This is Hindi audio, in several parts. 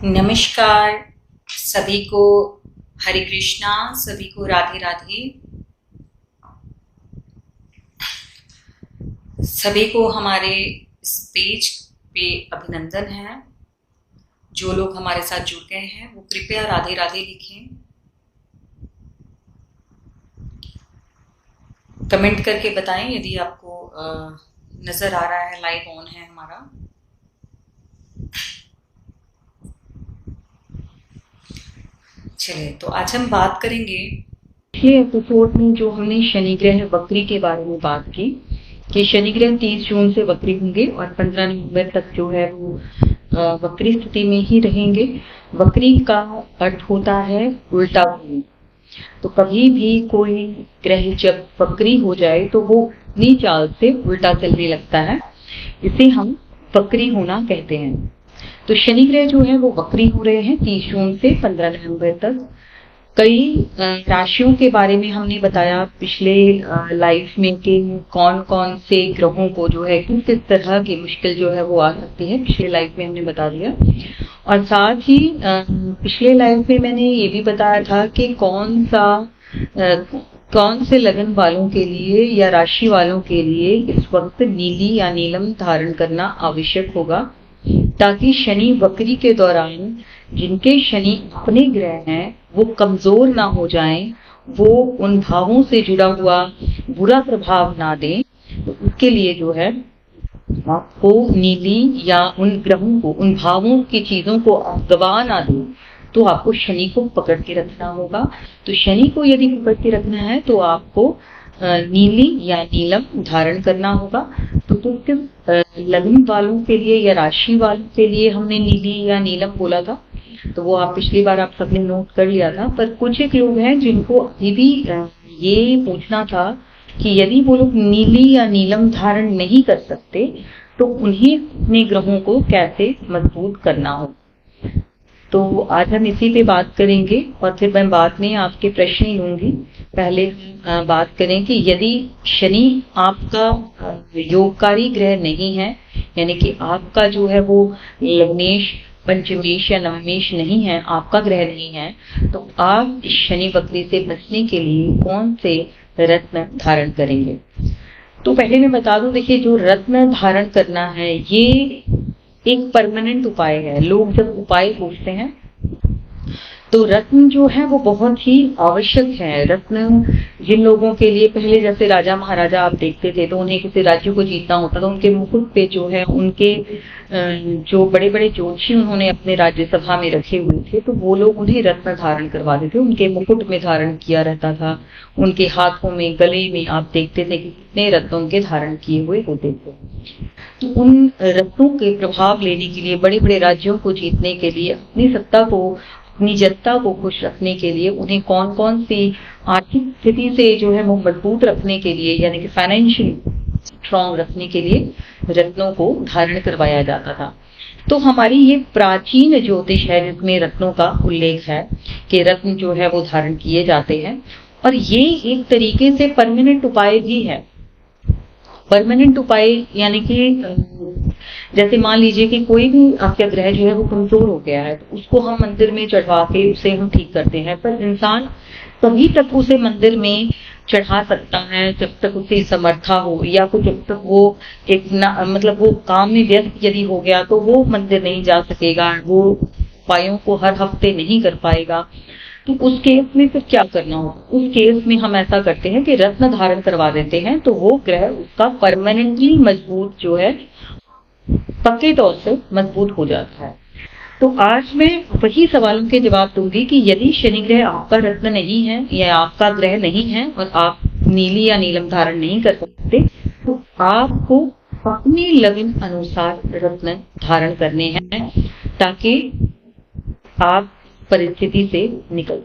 नमस्कार सभी को। हरे कृष्णा। सभी को राधे राधे। सभी को हमारे इस पेज पे अभिनंदन है। जो लोग हमारे साथ जुड़ गए हैं वो कृपया राधे राधे लिखें, कमेंट करके बताएं यदि आपको नजर आ रहा है, लाइव ऑन है हमारा। चलिए, तो आज हम बात करेंगे ये एपिसोड में जो हमने शनि ग्रह वक्री के बारे में बात की कि शनि ग्रह 30 जून से वक्री होंगे और 15 नवंबर तक जो है वो वक्री स्थिति में ही रहेंगे। वक्री का अर्थ होता है उल्टा होना। तो कभी भी कोई ग्रह जब वक्री हो जाए तो वो अपनी चाल से उल्टा चलने लगता है, इसे हम वक्री होना कहते हैं। तो शनि ग्रह जो है वो वक्री हो रहे हैं 30 जून से 15 नवंबर तक। कई राशियों के बारे में हमने बताया पिछले लाइफ में कि कौन कौन से ग्रहों को जो है किस किस तरह की मुश्किल जो है वो आ सकती है, पिछले लाइफ में हमने बता दिया। और साथ ही पिछले लाइफ में मैंने ये भी बताया था कि कौन से लगन वालों के लिए या राशि वालों के लिए इस वक्त नीली या नीलम धारण करना आवश्यक होगा, ताकि शनि वक्री के दौरान जिनके शनि अपने ग्रह हैं वो कमजोर ना हो जाएं, वो उन भावों से जुड़ा हुआ बुरा प्रभाव ना दें। तो उसके लिए जो है आपको नीली या उन ग्रहों को, उन भावों की चीजों को आप गवा ना दें, तो आपको शनि को पकड़ के रखना होगा। तो शनि को यदि पकड़ के रखना है तो आपको नीली या नीलम धारण करना होगा। तो किस लग्न वालों के लिए या राशि वालों के लिए हमने नीली या नीलम बोला था, तो वो आप पिछली बार आप सबने नोट कर लिया था। पर कुछ एक लोग हैं जिनको अभी भी ये पूछना था कि यदि वो लोग नीली या नीलम धारण नहीं कर सकते तो उन्हें अपने ग्रहों को कैसे मजबूत करना हो। तो आज हम इसी पे बात करेंगे और फिर मैं बाद में आपके प्रश्न लूंगी। पहले बात करें कि यदि शनि आपका योगकारी ग्रह नहीं है, यानी कि आपका जो है वो लग्नेश, पंचमेश या नवमेश नहीं है, आपका ग्रह नहीं है, तो आप शनि वक्री से बचने के लिए कौन से रत्न धारण करेंगे। तो पहले मैं बता दूं, देखिए जो रत्न धारण करना है ये एक परमानेंट उपाय है। लोग जब उपाय पूछते हैं तो रत्न जो है वो बहुत ही आवश्यक है। रत्न जिन लोगों के लिए, पहले जैसे राजा महाराजा आप देखते थे तो उन्हें किसी राज्य को जीतना होता था, उनके मुकुट पे जो है उनके जो बड़े बड़े जोशी उन्होंने अपने राज्यसभा में रखे हुए थे, तो वो लोग उन्हें रत्न धारण करवाते थे, उनके मुकुट में धारण किया रहता था, उनके हाथों में, गले में आप देखते थे कि कितने रत्नों के धारण किए हुए होते थे। तो उन रत्नों के प्रभाव लेने के लिए, बड़े बड़े राज्यों को जीतने के लिए, अपनी सत्ता को, अपनी जनता को खुश रखने के लिए, उन्हें कौन कौन सी आर्थिक स्थिति से जो है वो मजबूत रखने के लिए, यानी कि फाइनेंशियल स्ट्रॉन्ग रखने के लिए रत्नों को धारण करवाया जाता था। तो हमारी ये प्राचीन ज्योतिष है जिसमें रत्नों का उल्लेख है कि रत्न जो है वो धारण किए जाते हैं। और ये एक तरीके से परमानेंट उपाय भी है। परमानेंट उपाय यानी कि जैसे मान लीजिए कि कोई भी आपका ग्रह जो है वो कमजोर हो गया है, तो उसको हम मंदिर में चढ़वा के उसे हम ठीक करते हैं, पर इंसान तभी तक उसे मंदिर में चढ़ा सकता है जब तक उसे समर्था हो, या फिर जब तक वो मतलब वो काम में व्यस्त यदि हो गया तो वो मंदिर नहीं जा सकेगा, वो उपायों को हर हफ्ते नहीं कर पाएगा। तो उस केस में फिर क्या करना होगा? उस केस में हम ऐसा करते हैं कि रत्न धारण करवा देते हैं, तो वो ग्रह उसका परमानेंटली मजबूत जो है, पक्के तौर से मजबूत हो जाता है। तो आज मैं वही सवालों के जवाब दूंगी कि यदि शनि ग्रह आपका रत्न नहीं है या आपका ग्रह नहीं है और आप नीली या नीलम धारण नहीं कर सकते, तो आपको अपने लगन अनुसार रत्न धारण करने हैं ताकि आप परिस्थिति से निकल,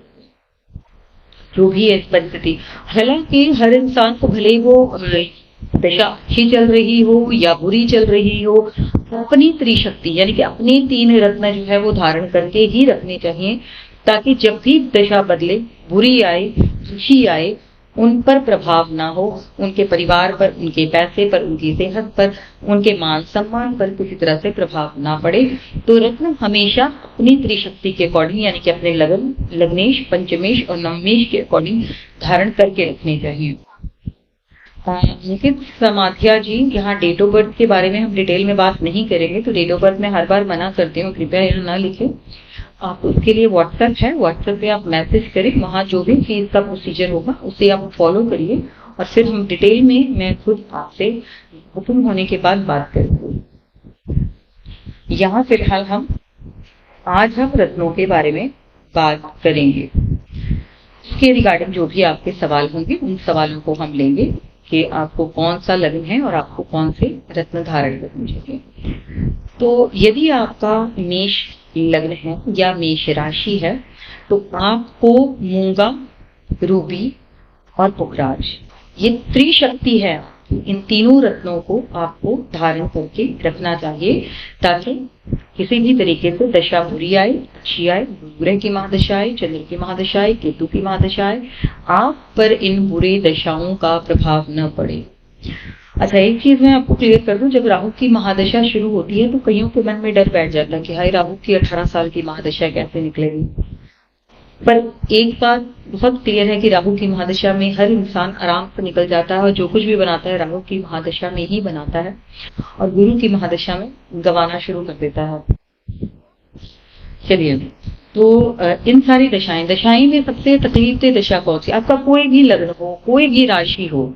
जो भी है परिस्थिति। हालांकि हर इंसान को, भले वो दशा अच्छी चल रही हो या बुरी चल रही हो, अपनी त्रिशक्ति यानी कि अपने 3 रत्न जो है वो धारण करके ही रखने चाहिए, ताकि जब भी दशा बदले, बुरी आए, अच्छी आए, उन पर प्रभाव ना हो, उनके परिवार पर, उनके पैसे पर, उनकी सेहत पर, उनके मान सम्मान पर किसी तरह से प्रभाव ना पड़े। तो रत्न हमेशा अपनी त्रिशक्ति के अकॉर्डिंग, यानी कि अपने लगन, लग्नेश, पंचमेश और नवमेश के अकॉर्डिंग धारण करके रखने चाहिए। अंकित समाधिया जी, यहाँ डेट ऑफ बर्थ के बारे में हम डिटेल में बात नहीं करेंगे, तो डेट ऑफ बर्थ में हर बार मना करती हूँ, कृपया यहाँ ना लिखें। आप उसके लिए व्हाट्सएप है, व्हाट्सएप पे आप मैसेज करें, वहां जो भी फीस का प्रोसीजर होगा उसे आप फॉलो करिए, और फिर हम डिटेल में मैं खुद आपसे बुकिंग होने के बाद बात करेंगे। यहाँ फिलहाल आज हम रत्नों के बारे में बात करेंगे। इसके रिगार्डिंग जो भी आपके सवाल होंगे उन सवालों को हम लेंगे कि आपको कौन सा लग्न है और आपको कौन से रत्न धारण करने चाहिए। तो यदि आपका मेष लग्न है या मेष राशि है तो आपको मूंगा, रूबी और पुखराज, ये त्रिशक्ति है, इन तीनों रत्नों को आपको धारण करके रखना चाहिए, ताकि किसी भी तरीके से दशा बुरी आए, अच्छी आए, ग्रह की महादशा आए, चंद्र की महादशा आए, केतु की महादशा आए, आप पर इन बुरे दशाओं का प्रभाव न पड़े। अच्छा, एक चीज मैं आपको क्लियर कर दूं, जब राहु की महादशा शुरू होती है तो कईयों के मन में डर बैठ जाता है कि हाय, राहु की 18 साल की महादशा कैसे निकलेगी। पर एक बात बहुत क्लियर है कि राहु की महादशा में हर इंसान आराम से निकल जाता है, और जो कुछ भी बनाता है राहु की महादशा में ही बनाता है, और गुरु की महादशा में गंवाना शुरू कर देता है। चलिए, तो इन सारी दशाएं में सबसे तकलीफ दे दशा कौन सी? आपका कोई भी लग्न हो, कोई भी राशि हो,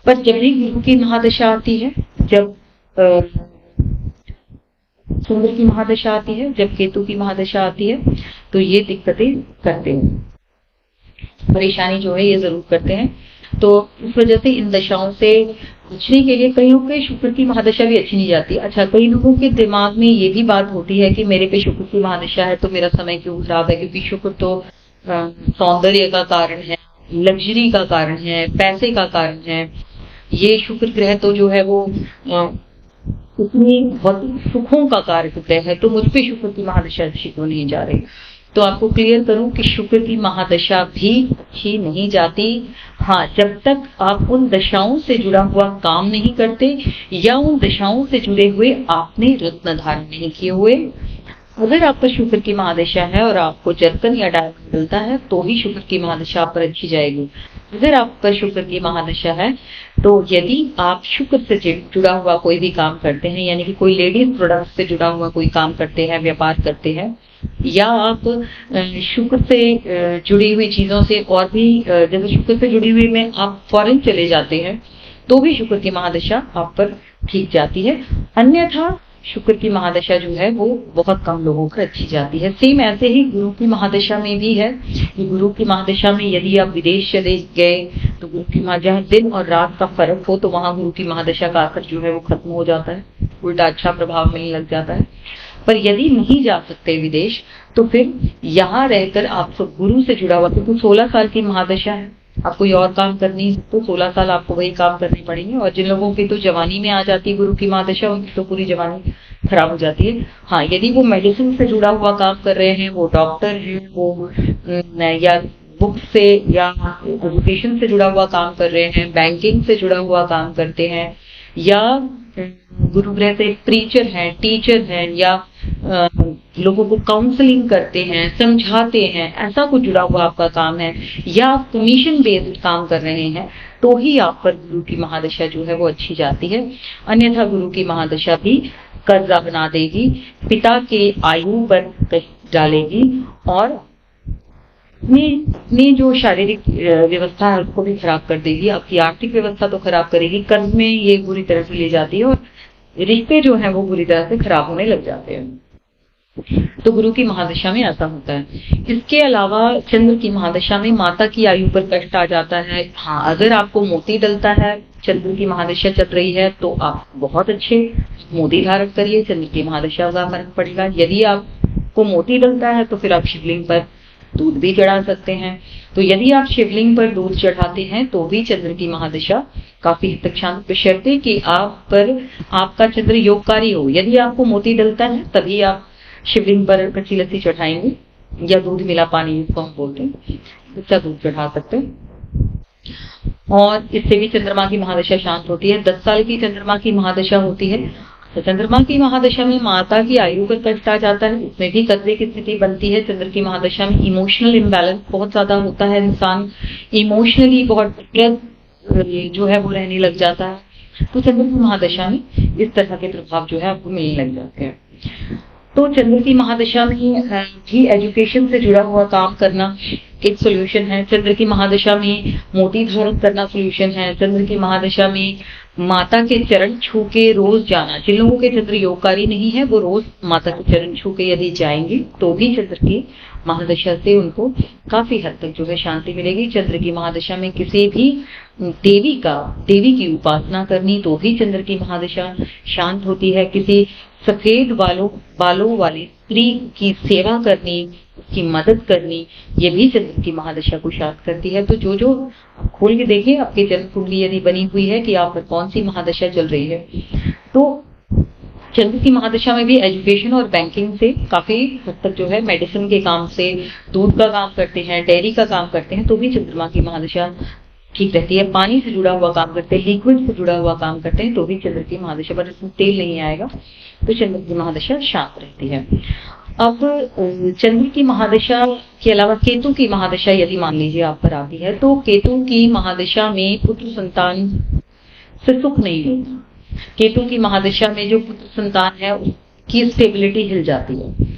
पर जब भी गुरु की महादशा आती है, जब चंद्र की महादशा आती है, जब केतु की महादशा आती है, तो ये दिक्कतें करते हैं, परेशानी जो है ये जरूर करते हैं। तो इस वजह से इन दशाओं से बचने के लिए कईयों के शुक्र की महादशा भी अच्छी नहीं जाती। अच्छा, कई लोगों के दिमाग में ये भी बात होती है कि मेरे पे शुक्र की महादशा है तो मेरा समय क्यों खराब है, क्योंकि शुक्र तो सौंदर्य का कारण है, लग्जरी का कारण है, पैसे का कारण है। ये शुक्र ग्रह तो जो है वो इतनी भौतिक सुखों का कारक है, तो मुझ पे शुक्र की महादशा अच्छी क्यों नहीं जा रही? तो आपको क्लियर करूं कि शुक्र की महादशा भी अच्छी नहीं जाती, हाँ, जब तक आप उन दशाओं से जुड़ा हुआ काम नहीं करते या उन दशाओं से जुड़े हुए आपने रत्न धारण नहीं किए हुए। अगर आपका शुक्र की महादशा है और आपको जर्कन या डायमंड मिलता है तो ही शुक्र की महादशा आप पर अच्छी जाएगी। अगर आपका शुक्र की महादशा है तो यदि आप शुक्र से जुड़ा हुआ कोई भी काम करते हैं, यानी कि कोई लेडीज प्रोडक्ट से जुड़ा हुआ कोई काम करते हैं, व्यापार करते हैं, या आप शुक्र से जुड़ी हुई चीजों से और भी, जैसे शुक्र से जुड़ी हुई में आप फॉरेन चले जाते हैं तो भी शुक्र की महादशा आप पर ठीक जाती है। अन्यथा शुक्र की महादशा जो है वो बहुत कम लोगों पर अच्छी जाती है। सेम ऐसे ही गुरु की महादशा में भी है कि गुरु की महादशा में यदि आप विदेश चले गए तो गुरु की महादशा, दिन और रात का फर्क हो तो वहां गुरु की महादशा का असर जो है वो खत्म हो जाता है, उल्टा अच्छा प्रभाव मिलने लग जाता है। पर यदि नहीं जा सकते विदेश तो फिर यहाँ रहकर आपको गुरु से जुड़ा हुआ, क्योंकि 16 साल की महादशा है, आप कोई और काम कर नहीं सकते, 16 साल आपको वही काम करने पड़ेंगे। और जिन लोगों की तो जवानी में आ जाती है गुरु की महादशा, उनकी तो पूरी जवानी खराब हो जाती है। हाँ, यदि वो मेडिसिन से जुड़ा हुआ काम कर रहे हैं, वो डॉक्टर हैं, वो या बुक से या एजुकेशन से जुड़ा हुआ काम कर रहे हैं, बैंकिंग से जुड़ा हुआ काम करते हैं, या गुरु ग्रह से प्रीचर हैं, टीचर हैं, या लोगों को काउंसलिंग करते हैं, समझाते हैं, ऐसा कुछ जुड़ा हुआ आपका काम है, या आप कमीशन बेस्ड काम कर रहे हैं, तो ही आप पर गुरु की महादशा जो है वो अच्छी जाती है। अन्यथा गुरु की महादशा भी कर्जा बना देगी, पिता के आयु पर डालेगी, और अपनी जो शारीरिक व्यवस्था है उसको भी खराब कर देगी, आपकी आर्थिक व्यवस्था तो खराब करेगी, कर्ज में ये बुरी तरह से ले जाती है, और रिश्ते जो हैं वो बुरी तरह से खराब होने लग जाते हैं। तो गुरु की महादशा में ऐसा होता है। इसके अलावा चंद्र की महादशा में माता की आयु पर कष्ट आ जाता है। हाँ, अगर आपको मोती डलता है, चंद्र की महादशा चल रही है, तो आप बहुत अच्छे मोती धारण करिए, चंद्र की महादशा का फर्क पड़ेगा। यदि आपको मोती डलता है तो फिर आप शिवलिंग पर दूध भी चढ़ा सकते हैं। तो यदि आप शिवलिंग पर दूध चढ़ाते हैं तो भी चंद्र की महादशा काफी हद तक शांत, बशर्ते कि आप पर आपका चंद्र योगकारी हो। यदि आपको मोती डलता है तभी आप शिवलिंग पर कच्ची लस्सी चढ़ाएंगे, या दूध मिला पानी जिसको हम बोलते हैं, कच्चा दूध चढ़ा सकते हैं। और इससे भी चंद्रमा की महादशा शांत होती है। 10 साल की चंद्रमा की महादशा होती है। तो चंद्रमा की महादशा में माता की आयु पर कष्ट आ जाता है, इसमें भी कर्जे की स्थिति बनती है। चंद्र की महादशा में इमोशनल इम्बैलेंस बहुत ज्यादा होता है, इंसान इमोशनली बहुत डिप्रेस जो है वो रहने लग जाता है। तो चंद्र की महादशा में इस तरह के प्रभाव जो है आपको मिलने लग जाते हैं। तो चंद्र की महादशा में भी एजुकेशन से जुड़ा हुआ काम करना एक सोल्यूशन है। चंद्र की महादशा में मोती धारण करना सोल्यूशन है। चंद्र की महादशा में माता के चरण छू के रोज जाना, जिन लोगों के चंद्र योगकारी नहीं है वो रोज माता के चरण छू के यदि जाएंगे तो भी चंद्र की महादशा से उनको काफी हद तक जो है शांति मिलेगी। चंद्र की महादशा में किसी भी देवी की उपासना करनी तो भी चंद्र की महादशा शांत होती है। किसी सफेद बालों वाली स्त्री की सेवा करनी, उसकी मदद करनी, ये भी चंद्र की महादशा को शांत करती है। तो जो खोल के देखिए आपकी जन्म कुंडली यदि बनी हुई है कि आप पर कौन सी महादशा चल रही है। तो चंद्र की महादशा में भी एजुकेशन और बैंकिंग से काफी हद तक जो है मेडिसिन के काम से, दूध का काम करते हैं, डेयरी का काम करते हैं तो भी चंद्रमा की महादशा ठीक रहती है। पानी से जुड़ा हुआ काम करते हैं, लिक्विड से जुड़ा हुआ काम करते हैं तो भी चंद्र की महादशा, पर इसमें तेल नहीं आएगा तो चंद्र की महादशा शांत रहती है। अब चंद्र की महादशा के अलावा केतु की महादशा यदि मान लीजिए आप पर आती है तो केतु की महादशा में पुत्र संतान से सुख नहीं होता। केतु की महादशा में जो पुत्र संतान है उसकी स्टेबिलिटी हिल जाती है।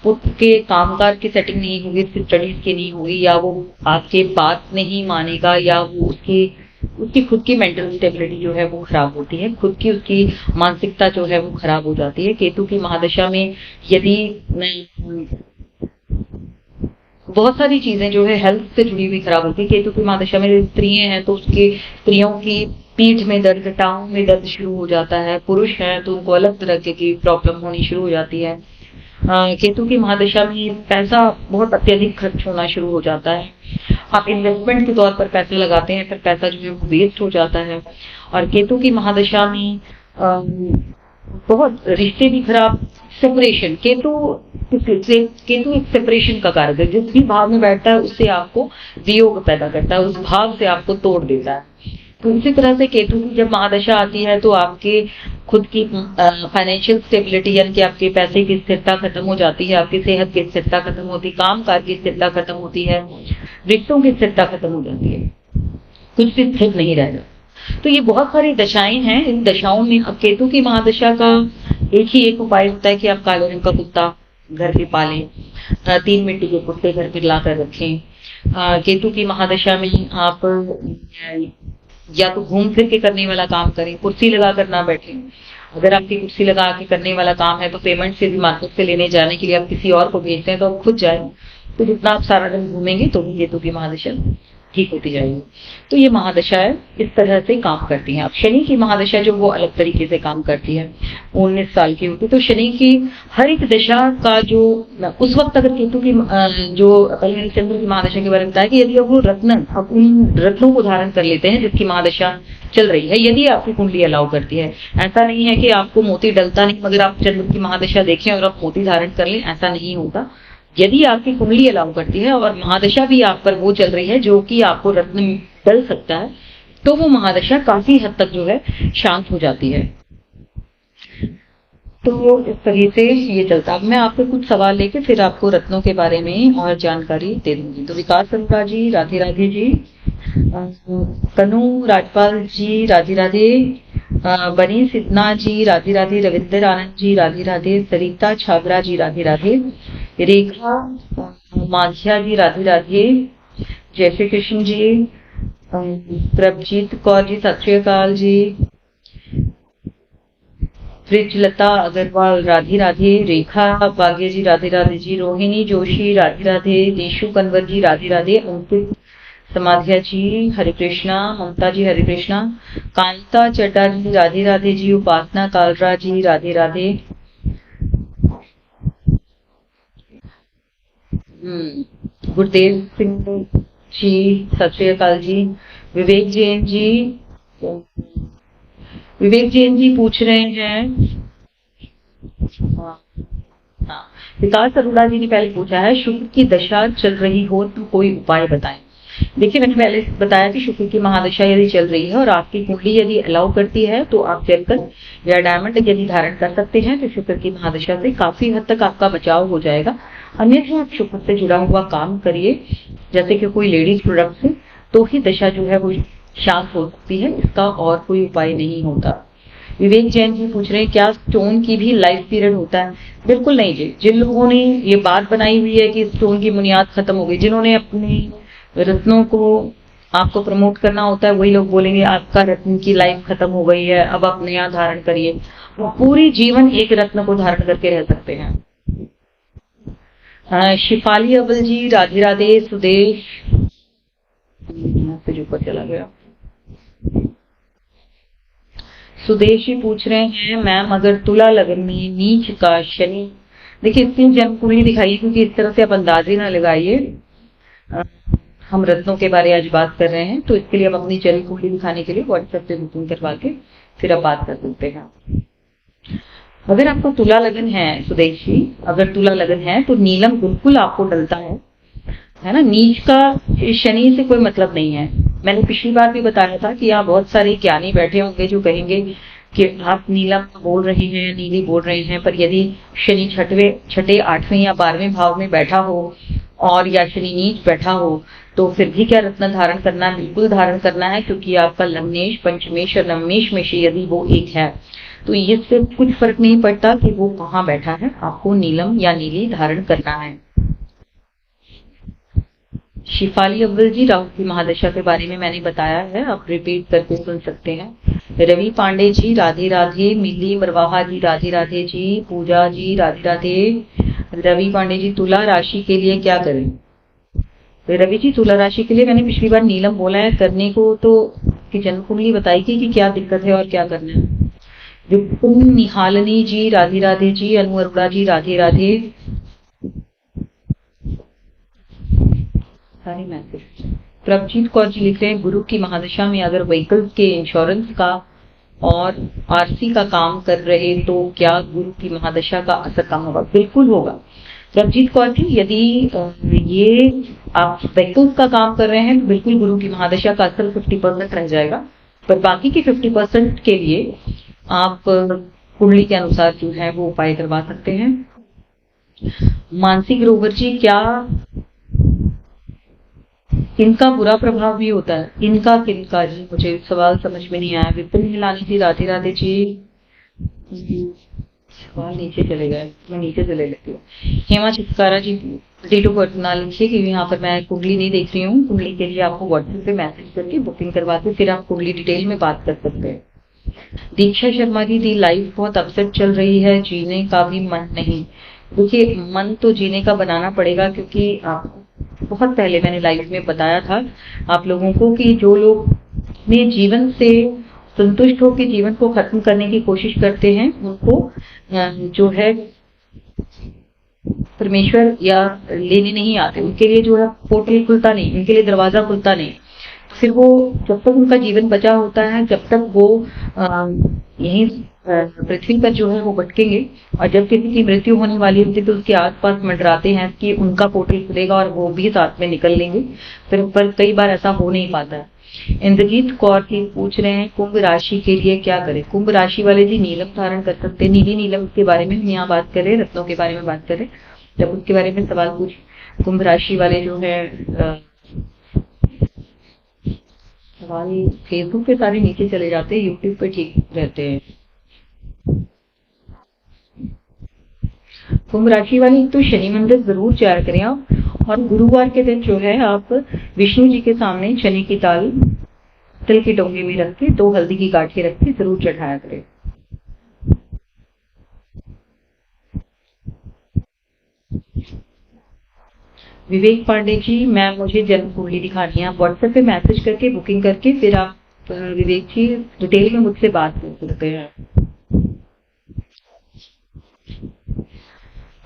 पुत्र के कामकाज की सेटिंग नहीं होगी, स्टडीज की नहीं होगी, या वो आपके बात नहीं मानेगा, या वो उसकी खुद की मेंटल स्टेबिलिटी जो है वो खराब होती है, खुद की उसकी मानसिकता जो है वो खराब हो जाती है। केतु की महादशा में यदि बहुत सारी चीजें जो है हेल्थ से जुड़ी हुई खराब होती है। केतु की महादशा में स्त्रियां हैं तो उसके स्त्रियों की पीठ में दर्द, टांग में दर्द शुरू हो जाता है। पुरुष है तो उनको अलग तरह की प्रॉब्लम होनी शुरू हो जाती है। केतु की महादशा में पैसा बहुत अत्यधिक खर्च होना शुरू हो जाता है। आप इन्वेस्टमेंट के तौर पर पैसे लगाते हैं, फिर पैसा जो है वो वेस्ट हो जाता है। और केतु की महादशा में बहुत रिश्ते भी खराब, सेपरेशन, केतु एक सेपरेशन का कारक है। जिस भी भाव में बैठता है उससे आपको वियोग पैदा करता है, उस भाव से आपको तोड़ देता है। तो इसी तरह से केतु की जब महादशा आती है तो आपके खुद की फाइनेंशियल स्टेबिलिटी यानी कि आपके पैसे की स्थिरता खत्म हो जाती है, आपकी सेहत की स्थिरता खत्म होती है, काम काज की स्थिरता खत्म होती है, रिश्तों की स्थिरता खत्म हो जाती है, कुछ भी स्थिर नहीं रह जाता। तो ये बहुत सारी दशाएं हैं। इन दशाओं में अब केतु की महादशा का एक उपाय होता है कि आप काले रंग का कुत्ता घर पे पालें, 3 मिट्टी के कुत्ते घर पे लाकर रखें। केतु की महादशा में आप या तो घूम फिर के करने वाला काम करें, कुर्सी लगा कर ना बैठें। अगर आपकी कुर्सी लगा के करने वाला काम है तो पेमेंट से भी मार्केट से लेने जाने के लिए आप किसी और को भेजते हैं तो आप खुद जाए, तो जितना आप सारा दिन घूमेंगे तो भी केतु की महादशा ठीक होती जाएगी। तो ये महादशाएं इस तरह से काम करती हैं। अब शनि की महादशा जो वो अलग तरीके से काम करती है, 19 साल की होती है। तो शनि की हर एक दशा का जो उस वक्त अगर केतु की जो चंद्र की महादशा के बारे में बताया कि यदि वो अब उन रत्नों को धारण कर लेते हैं जिसकी महादशा चल रही है, यदि आपकी कुंडली अलाउ करती है। ऐसा नहीं है कि आपको मोती डलता नहीं मगर आप चंद्र की महादशा देखें और आप मोती धारण कर लें, ऐसा नहीं होता। यदि आपकी कुंडली अलाउ करती है और महादशा भी आप पर वो चल रही है जो कि आपको रत्न डल सकता है, तो वो महादशा काफी हद तक जो है शांत हो जाती है। तो इस तरह से ये चलता है। मैं आपको कुछ सवाल लेके फिर आपको रत्नों के बारे में और जानकारी दे दूंगी। तो विकास अरोड़ा जी राधे राधे जी, कनु राजपाल जी राधे राधे, बनी सिद्धना जी राधे राधे, रविंदर आनंद जी राधे राधे, सरिता छाबरा जी राधे राधे, रेखा माघिया जी राधे राधे, जय श्री कृष्ण जी, प्रभजीत कौर जी सत श्री अकाल जी, ब्रिजलता अग्रवाल राधे राधे, रेखा बागे जी राधे राधे जी, रोहिणी जोशी राधे राधे, देशु कन्वर जी राधे राधे, अंकित समाधिया जी हरे कृष्णा, ममता जी हरे कृष्णा, कांता चड्डा जी राधे राधे जी, उपासना कालरा जी राधे राधे, गुरदेव सिंह जी सत श्री अकाल जी, विवेक जैन जी पूछ रहे हैं, विकास अरोड़ा जी ने पहले पूछा है शुक्र की दशा चल रही हो तो कोई उपाय बताएं। देखिए, मैंने पहले बताया कि शुक्र की महादशा यदि चल रही है और आपकी कुंडली यदि अलाउ करती है तो आप जलकर या डायमंड यदि धारण कर सकते हैं तो शुक्र की महादशा से काफी हद तक आपका बचाव हो जाएगा। अन्यथा आप शुक्र से जुड़ा हुआ काम करिए, जैसे कि कोई लेडीज प्रोडक्ट से, तो ही दशा जो है वो शांत हो सकती है, इसका और कोई उपाय नहीं होता। विवेक जैन जी पूछ रहे हैं क्या स्टोन की भी लाइफ पीरियड होता है? बिल्कुल नहीं जी। जिन लोगों ने ये बात बनाई हुई है कि स्टोन की बुनियाद खत्म हो गई, जिन्होंने अपने रत्नों को आपको प्रमोट करना होता है, वही लोग बोलेंगे आपका रत्न की लाइफ खत्म हो गई है, अब आप नया धारण करिए। वो पूरी जीवन एक रत्न को धारण करके रह सकते हैं। शिफाली अव्वल जी, राधे राधे। सुदेश मैसेज ऊपर चला गया। सुदेश जी पूछ रहे हैं मैम अगर तुला लगन में नीच का शनि, देखिए इसकी जन्म कुंडली दिखाइए, क्योंकि इस तरह से आप अंदाजे ना लगाइए। हम रत्नों के बारे आज बात कर रहे हैं, तो इसके लिए हम अपनी जन्म कुंडली दिखाने के लिए व्हाट्सएप पे बुकिंग करवा के फिर आप बात कर सकते हैं। अगर आपको तुला लगन है सुदेश जी, अगर तुला लगन है तो नीलम बिल्कुल आपको डलता है ना। नीच का शनि से कोई मतलब नहीं है। मैंने पिछली बार भी बताया था कि यहाँ बहुत सारे ज्ञानी बैठे होंगे जो कहेंगे कि आप नीलम बोल रहे हैं, नीली बोल रहे हैं, पर यदि शनि छठे 8वें या 12वें भाव में बैठा हो और या शनि नीच बैठा हो तो फिर भी क्या रत्न धारण करना है? बिल्कुल धारण करना है, क्योंकि आपका लग्नेश, पंचमेश और नवमेश में से यदि वो एक है तो इससे कुछ फर्क नहीं पड़ता कि वो कहाँ बैठा है, आपको नीलम या नीली धारण करना है। शिफाली अव्वल जी, राहु की महादशा के बारे में मैंने बताया है, आप रिपीट करके सुन सकते हैं। रवि पांडे जी, राधे राधे। मिली मरवाहा जी, राधे राधे जी। पूजा जी, राधे राधे। रवि पांडे जी, तुला राशि के लिए क्या करें? रवि जी, तुला राशि के लिए मैंने पिछली बार नीलम बोला है करने को, तो जन्म कुंडली बताएगी कि क्या दिक्कत है और क्या करना है। विपुल निहालनी जी, राधे राधे जी। अनु अरोड़ा जी, राधे राधे। सारे मैसेज। प्रभजीत कौर जी लिख रहे हैं गुरु की महादशा में अगर व्हीकल के इंश्योरेंस का और आरसी का काम कर रहे तो क्या गुरु की महादशा का असर कम होगा? बिल्कुल होगा प्रभजीत कौर जी। यदि ये आप व्हीकल्स का काम कर रहे हैं तो बिल्कुल गुरु की महादशा का असर 50% रह जाएगा, पर बाकी के 50% के लिए आप कुंडली के अनुसार जो है वो उपाय करवा सकते हैं। मानसी ग्रोवर जी, क्या इनका बुरा प्रभाव भी होता है? इनका किनका जी? मुझे सवाल समझ में नहीं आया। विपिन हिलानी जी, राधे राधे जी। सवाल नीचे चले गए, मैं नीचे चले लेती हूँ। हेमा चित्कारा जी, डेट ऑफ बर्थ ना लिखिए क्योंकि यहाँ पर मैं कुंडली नहीं देख रही हूँ। कुंडली के लिए आपको व्हाट्सएप पे मैसेज करके बुकिंग करवा के फिर आप कुंडली डिटेल में बात कर सकते हैं। दीक्षा शर्मा जी, दी लाइफ बहुत अपसेट चल रही है, जीने का भी मन नहीं। देखिए, मन तो जीने का बनाना पड़ेगा, क्योंकि आप बहुत पहले मैंने लाइफ में बताया था आप लोगों को कि जो लोग अपने जीवन से संतुष्ट होकर जीवन को खत्म करने की कोशिश करते हैं उनको जो है परमेश्वर या लेने नहीं आते, उनके लिए जो है पोर्टल खुलता नहीं, उनके लिए दरवाजा खुलता नहीं। फिर वो जब तक उनका जीवन बचा होता है जब तक वो यहीं पृथ्वी पर जो है वो भटकेंगे, और जब किसी की मृत्यु होने वाली होती है तो उसके आसपास मंडराते हैं कि उनका पोर्टल खुलेगा और वो भी साथ में निकल लेंगे, फिर पर कई बार ऐसा हो नहीं पाता है। इंद्रजीत कौर जी पूछ रहे हैं कुंभ राशि के लिए क्या करें? कुंभ राशि वाले जी नीलम धारण कर सकते हैं। नीली नीलम के बारे में हम यहाँ बात करें, रत्नों के बारे में बात करें, जब उसके बारे में सवाल पूछ। कुंभ राशि वाले जो है सवाल फेसबुक पे सारे नीचे चले जाते हैं, यूट्यूब पे ठीक रहते हैं। कुंभ राशि वाली तो शनि मंदिर जरूर जाया करें आप, और गुरुवार के दिन जो है आप विष्णु जी के सामने चने की दाल तिल की डोंगे में रख के 2 हल्दी की गांठें रख के जरूर चढ़ाया करें। विवेक पांडे जी, मैम मुझे जन्म कुंडली दिखानी है। आप व्हाट्सएप पे मैसेज करके बुकिंग करके फिर आप विवेक जी डिटेल में मुझसे बात कर सकते हैं।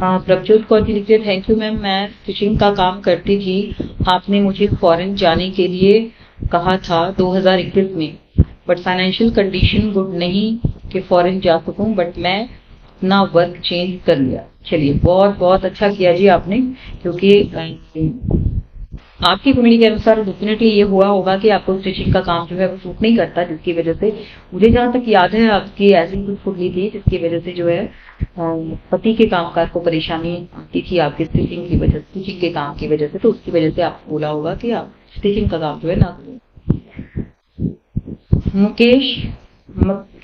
प्रभजोत कौर जी लिखिए थैंक यू मैम, मैं स्टिचिंग का काम करती थी, आपने मुझे फॉरेन जाने के लिए कहा था 2021 में, बट फाइनेंशियल कंडीशन गुड नहीं कि फॉरेन जा सकूं, बट मैं अपना वर्क चेंज कर लिया। चलिए बहुत बहुत अच्छा किया जी आपने, क्योंकि आपकी कुंडली के अनुसार डेफिनेटली ये हुआ होगा कि आपको स्टिचिंग का काम जो है वो सूट नहीं करता, जिसकी वजह से मुझे जहां तक याद है आपकी ऐसी कुछ कुंडली थी जिसकी वजह से जो है पति के कामकाज को परेशानी आती थी आपकी स्टिचिंग की वजह, स्टिचिंग के काम की वजह से। तो उसकी वजह से आपको बोला होगा कि आप स्टिचिंग का काम जो है ना करें। मुकेश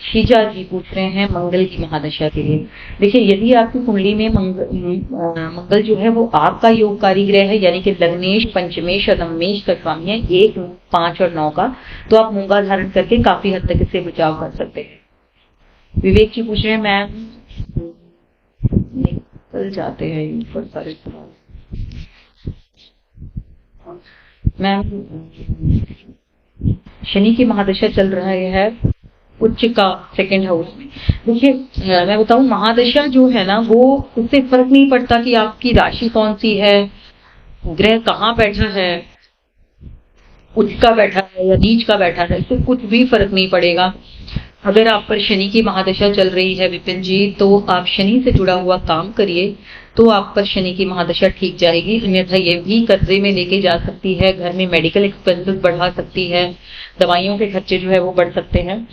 शीजा जी पूछ रहे हैं मंगल की महादशा के लिए। देखिए, यदि आपकी कुंडली में मंगल जो है वो आपका योगकारी ग्रह है, यानी कि लग्नेश, पंचमेश और नवमेश का स्वामी है, 1, 5 और 9 का, तो आप मूंगा धारण करके काफी हद तक इससे बचाव कर सकते हैं। विवेक जी पूछ रहे हैं मैम, निकल जाते हैं ऊपर सारे मैम, शनि की महादशा चल रहा है उच्च का 2nd हाउस में। देखिए, मैं बताऊं, महादशा जो है ना वो उससे फर्क नहीं पड़ता कि आपकी राशि कौन सी है, ग्रह कहाँ बैठा है, उच्च का बैठा है या नीच का बैठा है, इससे कुछ भी फर्क नहीं पड़ेगा। अगर आप पर शनि की महादशा चल रही है विपिन जी, तो आप शनि से जुड़ा हुआ काम करिए, तो आप पर शनि की महादशा ठीक जाएगी। अन्यथा ये भी कर्जे में लेके जा सकती है, घर में मेडिकल एक्सपेंसेस बढ़ा सकती है, दवाइयों के खर्चे जो है वो बढ़ सकते हैं।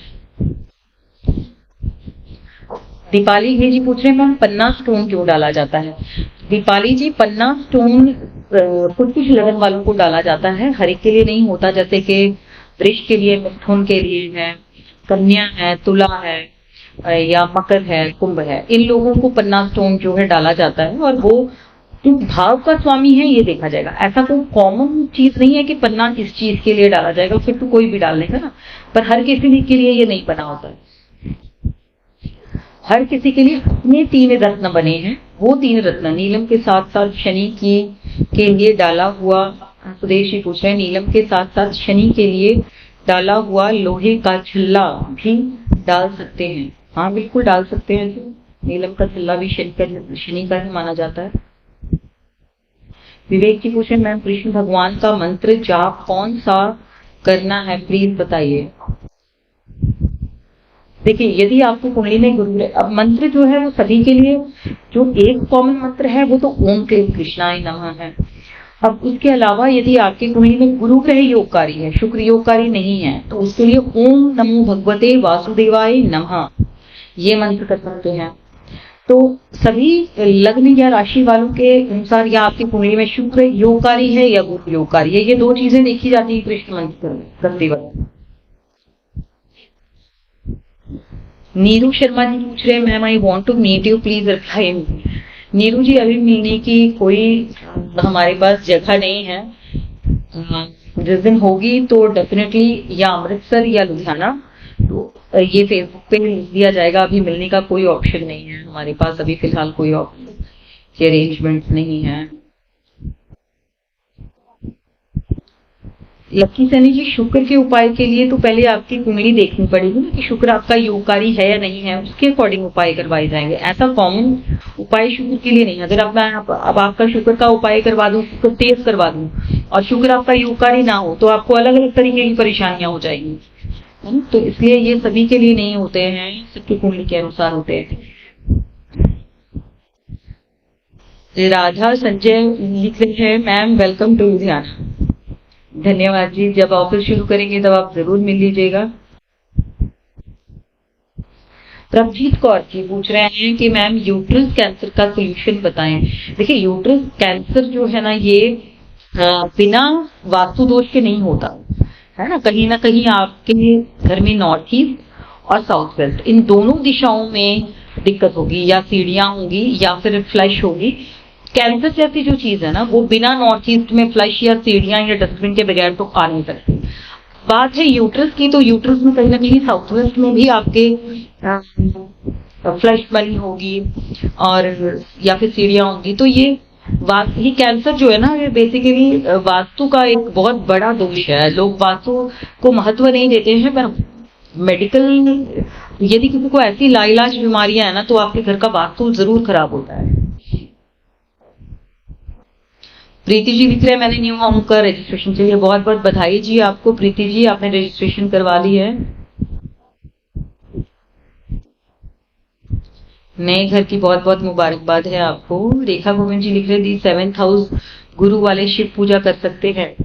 दीपाली जी पूछ रहे हैं मैम, पन्ना स्टोन क्यों डाला जाता है? दीपाली जी, पन्ना स्टोन कुछ लगन वालों को डाला जाता है, हर एक के लिए नहीं होता। जैसे कि वृष के लिए, मिथुन के लिए है, कन्या है, तुला है, या मकर है, कुंभ है, इन लोगों को पन्ना स्टोन जो है डाला जाता है, और वो किस भाव का स्वामी है ये देखा जाएगा। ऐसा कोई कॉमन चीज नहीं है कि पन्ना किस चीज के लिए डाला जाएगा, फिर तो कोई भी डाल लेगा ना, पर हर किसी के लिए ये नहीं बना होता है। हर किसी के लिए अपने 3 रत्न बने हैं, वो 3 रत्न नीलम के साथ साथ शनि की के लिए डाला हुआ, सुदेश जी पूछ रहे हैं, नीलम के साथ साथ शनि के लिए डाला हुआ लोहे का छल्ला भी डाल सकते हैं? हाँ, बिल्कुल डाल सकते हैं। नीलम का छल्ला भी शनि का ही माना जाता है। विवेक जी पूछे मैम, कृष्ण भगवान का मंत्र जाप कौन सा करना है, प्लीज बताइए। देखिए, यदि आपको कुंडली में गुरु, अब मंत्र जो है वो सभी के लिए जो एक कॉमन मंत्र है वो तो ओम क्लीम कृष्णाय नमः है। अब उसके अलावा यदि आपकी कुंडली में गुरु ग्रह योगकारी है, शुक्र योगकारी नहीं है, तो उसके लिए ओम नमो भगवते वासुदेवाय नमः ये मंत्र कर सकते हैं। तो सभी लग्न या राशि वालों के अनुसार, या आपकी कुंडली में शुक्र योगकारी है या गुरु योगकारी है, ये 2 चीजें देखी जाती है कृष्ण मंत्र करते वक्त। नीरू शर्मा जी पूछ रहे हैं ma'am, I want to meet you, please reply me. Neeru ji, अभी मिलने की कोई हमारे पास जगह नहीं है, जिस दिन होगी तो डेफिनेटली या अमृतसर या लुधियाना, तो ये फेसबुक पे दिया जाएगा। अभी मिलने का कोई ऑप्शन नहीं है हमारे पास, अभी फिलहाल कोई अरेंजमेंट नहीं है। लक्की सैनी जी, शुक्र के उपाय के लिए तो पहले आपकी कुंडली देखनी पड़ेगी ना कि शुक्र आपका योगकारी है या नहीं है, उसके अकॉर्डिंग उपाय करवाए जाएंगे। ऐसा कॉमन उपाय शुक्र के लिए नहीं। अगर अब आपका शुक्र का उपाय करवा दूं, तो तेज करवा दूं, और शुक्र आपका योगकारी ना हो, तो आपको अलग अलग तरीके की परेशानियां हो जाएंगी। तो इसलिए ये सभी के लिए नहीं होते हैं, सबकी कुंडली के अनुसार होते हैं। राधा संजय लिख रहे हैं मैम, वेलकम टू लुधियाना। धन्यवाद जी, जब ऑफिस शुरू करेंगे तब आप जरूर मिल लीजिएगा। प्रभजीत कौर जी पूछ रहे हैं कि मैम यूट्रस कैंसर का सोल्यूशन बताएं। देखिए, यूट्रस कैंसर जो है ना, ये बिना वास्तु दोष के नहीं होता है ना कहीं आपके घर में नॉर्थ ईस्ट और साउथ वेस्ट, इन दोनों दिशाओं में दिक्कत होगी, या सीढ़ियां होंगी या फिर फ्लश होगी। कैंसर जैसी जो चीज है ना, वो बिना नॉर्थ ईस्ट में फ्लश या सीढ़ियां या डस्टबिन के बगैर तो आ नहीं सकती। बात है यूट्रस की, तो यूट्रस में कहीं ना कहीं साउथ वेस्ट में भी आपके फ्लश बनी होगी और या फिर सीढ़ियां होंगी। तो ये कैंसर जो है ना, ये बेसिकली वास्तु का एक बहुत बड़ा दोष है। लोग वास्तु को महत्व नहीं देते हैं, पर मेडिकल यदि किसी को ऐसी लाइलाज बीमारियां है ना, तो आपके घर का वास्तु जरूर खराब होता है। प्रीति जी लिख रहे हैं, मैंने न्यू होम का रजिस्ट्रेशन के लिए, बहुत बहुत बधाई जी आपको प्रीति जी, आपने रजिस्ट्रेशन करवा ली है। नए घर की बहुत बहुत मुबारकबाद है आपको। रेखा गोविंद जी लिख रहे दी 7th हाउस गुरु वाले शिव पूजा कर सकते हैं।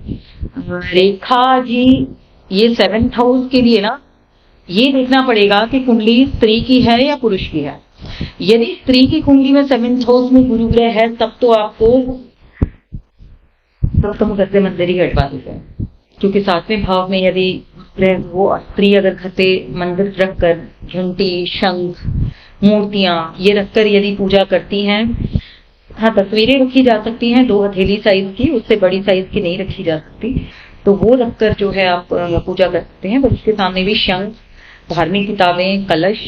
रेखा जी, ये 7th हाउस के लिए ना ये देखना पड़ेगा कि कुंडली स्त्री की है या पुरुष की है। यदि स्त्री की कुंडली में 7th हाउस में गुरु ग्रह है तब तो आपको मुकद्दे मंदिर ही हटवा देते हैं, क्योंकि 7वें भाव में यदि वो स्त्री अगर घर पे मंदिर रखकर घंटी, शंख, मूर्तियां ये रखकर यदि पूजा करती हैं, हाँ तस्वीरें रखी जा सकती हैं 2 हथेली साइज की, उससे बड़ी साइज की नहीं रखी जा सकती, तो वो रखकर जो है आप पूजा कर सकते हैं। बस उसके सामने भी शंख, धार्मिक किताबें, कलश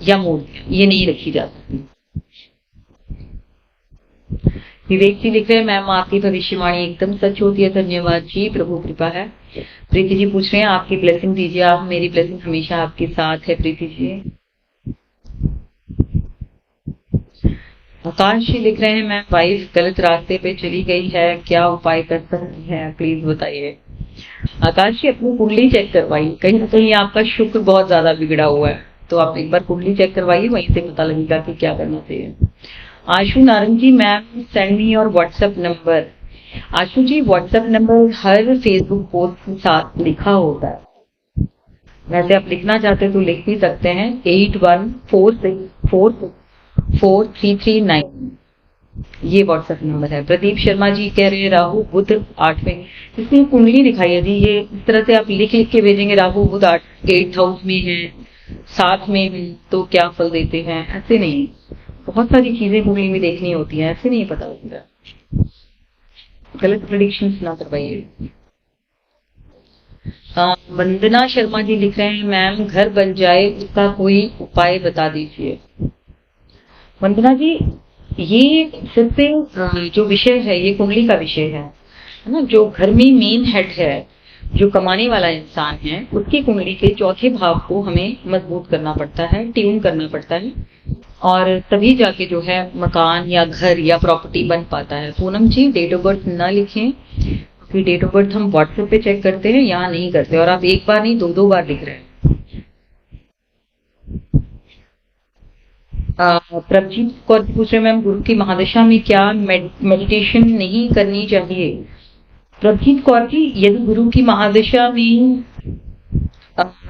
या मूर्तियां ये नहीं रखी जा सकती। विवेक जी लिख रहे हैं मैम आपकी भविष्यवाणी एकदम सच होती है, धन्यवाद जी, प्रभु कृपा है। प्रीति जी पूछ रहे हैं आपकी ब्लेसिंग दीजिए आप, मेरी ब्लेसिंग हमेशा आपके साथ है प्रीति जी। आकाश जी लिख रहे हैं मैम वाइफ गलत रास्ते पे चली गई है, क्या उपाय कर सकती है प्लीज बताइए। आकाश जी अपनी कुंडली चेक करवाइए, कहीं ना कहीं आपका शुक्र बहुत ज्यादा बिगड़ा हुआ है, तो आप एक बार कुंडली चेक करवाइए, वहीं से पता लगेगा कि क्या करना चाहिए। Ashu Narang ji ma'am send me your WhatsApp number. Ashu ji WhatsApp number हर फेसबुक पोस्ट के साथ लिखा होता है, वैसे आप लिखना चाहते तो लिख भी सकते हैं 8146464339 ये व्हाट्सएप नंबर है। प्रदीप शर्मा जी कह रहे हैं राहु बुध 8वें, इसमें कुंडली दिखाई है जी, ये इस तरह से आप लिख लिख के भेजेंगे राहु बुध 8th हाउस में है, 7 में भी, तो क्या फल देते हैं, ऐसे नहीं, बहुत सारी चीजें कुंडली में देखनी होती हैं, ऐसे नहीं पता होता, गलत प्रेडिक्शंस ना करवाइए। वंदना शर्मा जी लिख रहे हैं मैम घर बन जाए उसका कोई उपाय बता दीजिए। वंदना जी ये सिर्फ जो विषय है ये कुंडली का विषय है ना, जो घर में मेन हेड है, जो कमाने वाला इंसान है, उसकी कुंडली के 4थे भाव को हमें मजबूत करना पड़ता है, ट्यून करना पड़ता है, और तभी जाके जो है मकान या घर या प्रॉपर्टी बन पाता है। पूनम जी डेट ऑफ बर्थ ना लिखें, क्योंकि डेट ऑफ बर्थ हम व्हाट्सएप पे चेक करते हैं, यहाँ नहीं करते, और आप एक बार नहीं 2 बार लिख रहे हैं। प्रभजीत कौर पूछ रहे मैम गुरु की महादशा में क्या मेडिटेशन नहीं करनी चाहिए। प्रभजीत कौर जी यदि गुरु की महादशा में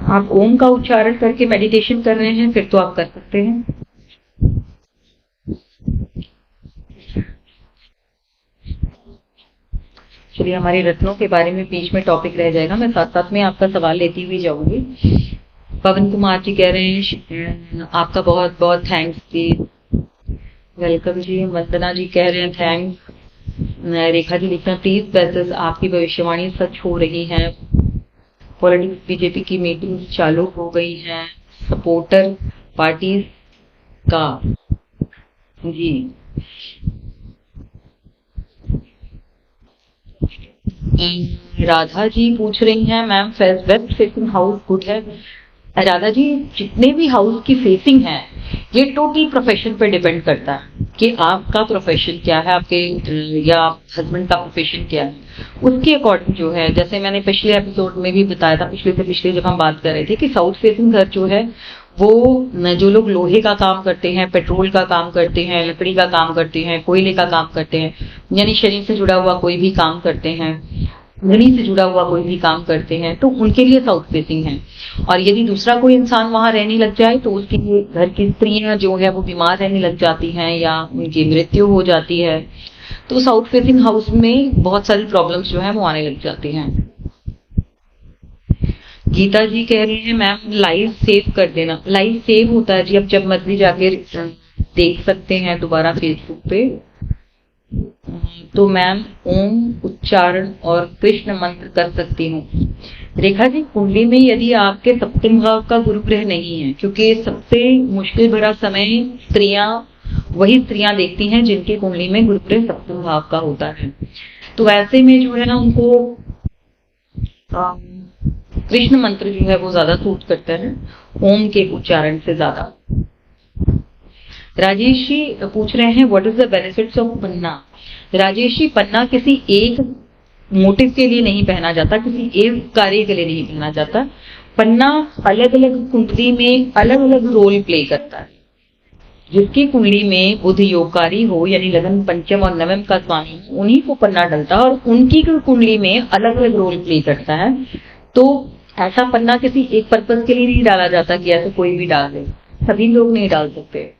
आप ओम का उच्चारण करके मेडिटेशन कर रहे हैं फिर तो आप कर सकते हैं। चलिए हमारे रत्नों के बारे में बीच में टॉपिक रह जाएगा, मैं साथ साथ में आपका सवाल लेती हुई जाऊंगी। पवन कुमार जी कह रहे हैं आपका बहुत बहुत थैंक्स जी, वेलकम जी। वंदना जी कह रहे हैं थैंक्स। रेखा जी लिखना प्लीज बेसिस आपकी भविष्यवाणी सच हो रही है। पॉलिटिक्स बीजेपी की मीटिंग चालू हो गई है, सपोर्टर पार्टीज का जी। राधा जी पूछ रही हैं ma'am waste facing house good है। राधा जी जितने भी हाउस की फेसिंग है ये टोटल प्रोफेशन पे डिपेंड करता है कि आपका प्रोफेशन क्या है, आपके या हस्बैंड का प्रोफेशन क्या है, उसके अकॉर्डिंग जो है, जैसे मैंने पिछले एपिसोड में भी बताया था, पिछले से पिछले जब हम बात कर रहे थे कि साउथ फेसिंग घर जो है वो जो लोग लोहे का काम करते हैं, पेट्रोल का काम करते हैं, लकड़ी का काम करते हैं, कोयले का काम करते हैं, यानी शरीर से जुड़ा हुआ कोई भी काम करते हैं, घड़ी से जुड़ा हुआ कोई भी काम करते हैं, तो उनके लिए साउथ फेसिंग है। और यदि दूसरा कोई इंसान वहां रहने लग जाए तो उसके लिए घर की स्त्रियां जो है वो बीमार रहने लग जाती हैं या उनकी मृत्यु हो जाती है, तो साउथ फेसिंग हाउस में बहुत सारी प्रॉब्लम्स जो है वो आने लग जाती हैं। गीता जी कह रहे हैं मैम लाइव सेव कर देना। लाइव सेव होता है जी, अब जब मर्जी जाके देख सकते हैं दोबारा फेसबुक पे। तो मैम ओम उच्चारण और कृष्ण मंत्र कर सकती हूँ। रेखा जी कुंडली में यदि आपके सप्तम भाव का गुरु ग्रह नहीं है, क्योंकि सबसे मुश्किल भरा समय वही स्त्रियां देखती हैं जिनकी कुंडली में गुरु ग्रह सप्तम भाव का होता है, तो ऐसे में जो है ना उनको कृष्ण मंत्र जो है वो ज्यादा सूट करता है ओम के उच्चारण से ज्यादा। राजेश जी पूछ रहे हैं what is the benefits of पन्ना। राजेश जी पन्ना किसी एक मोटिव के लिए नहीं पहना जाता, किसी एक कार्य के लिए नहीं पहना जाता। पन्ना अलग अलग कुंडली में अलग अलग रोल प्ले करता है। जिसकी कुंडली में बुध योगकारी हो, यानी लगन पंचम और नवम का स्वामी, उन्हीं को पन्ना डलता है और उनकी कुंडली में अलग अलग रोल प्ले करता है। तो ऐसा पन्ना किसी एक पर्पज के लिए नहीं डाला जाता कि ऐसे कोई भी डाल दे, सभी लोग नहीं डाल सकते,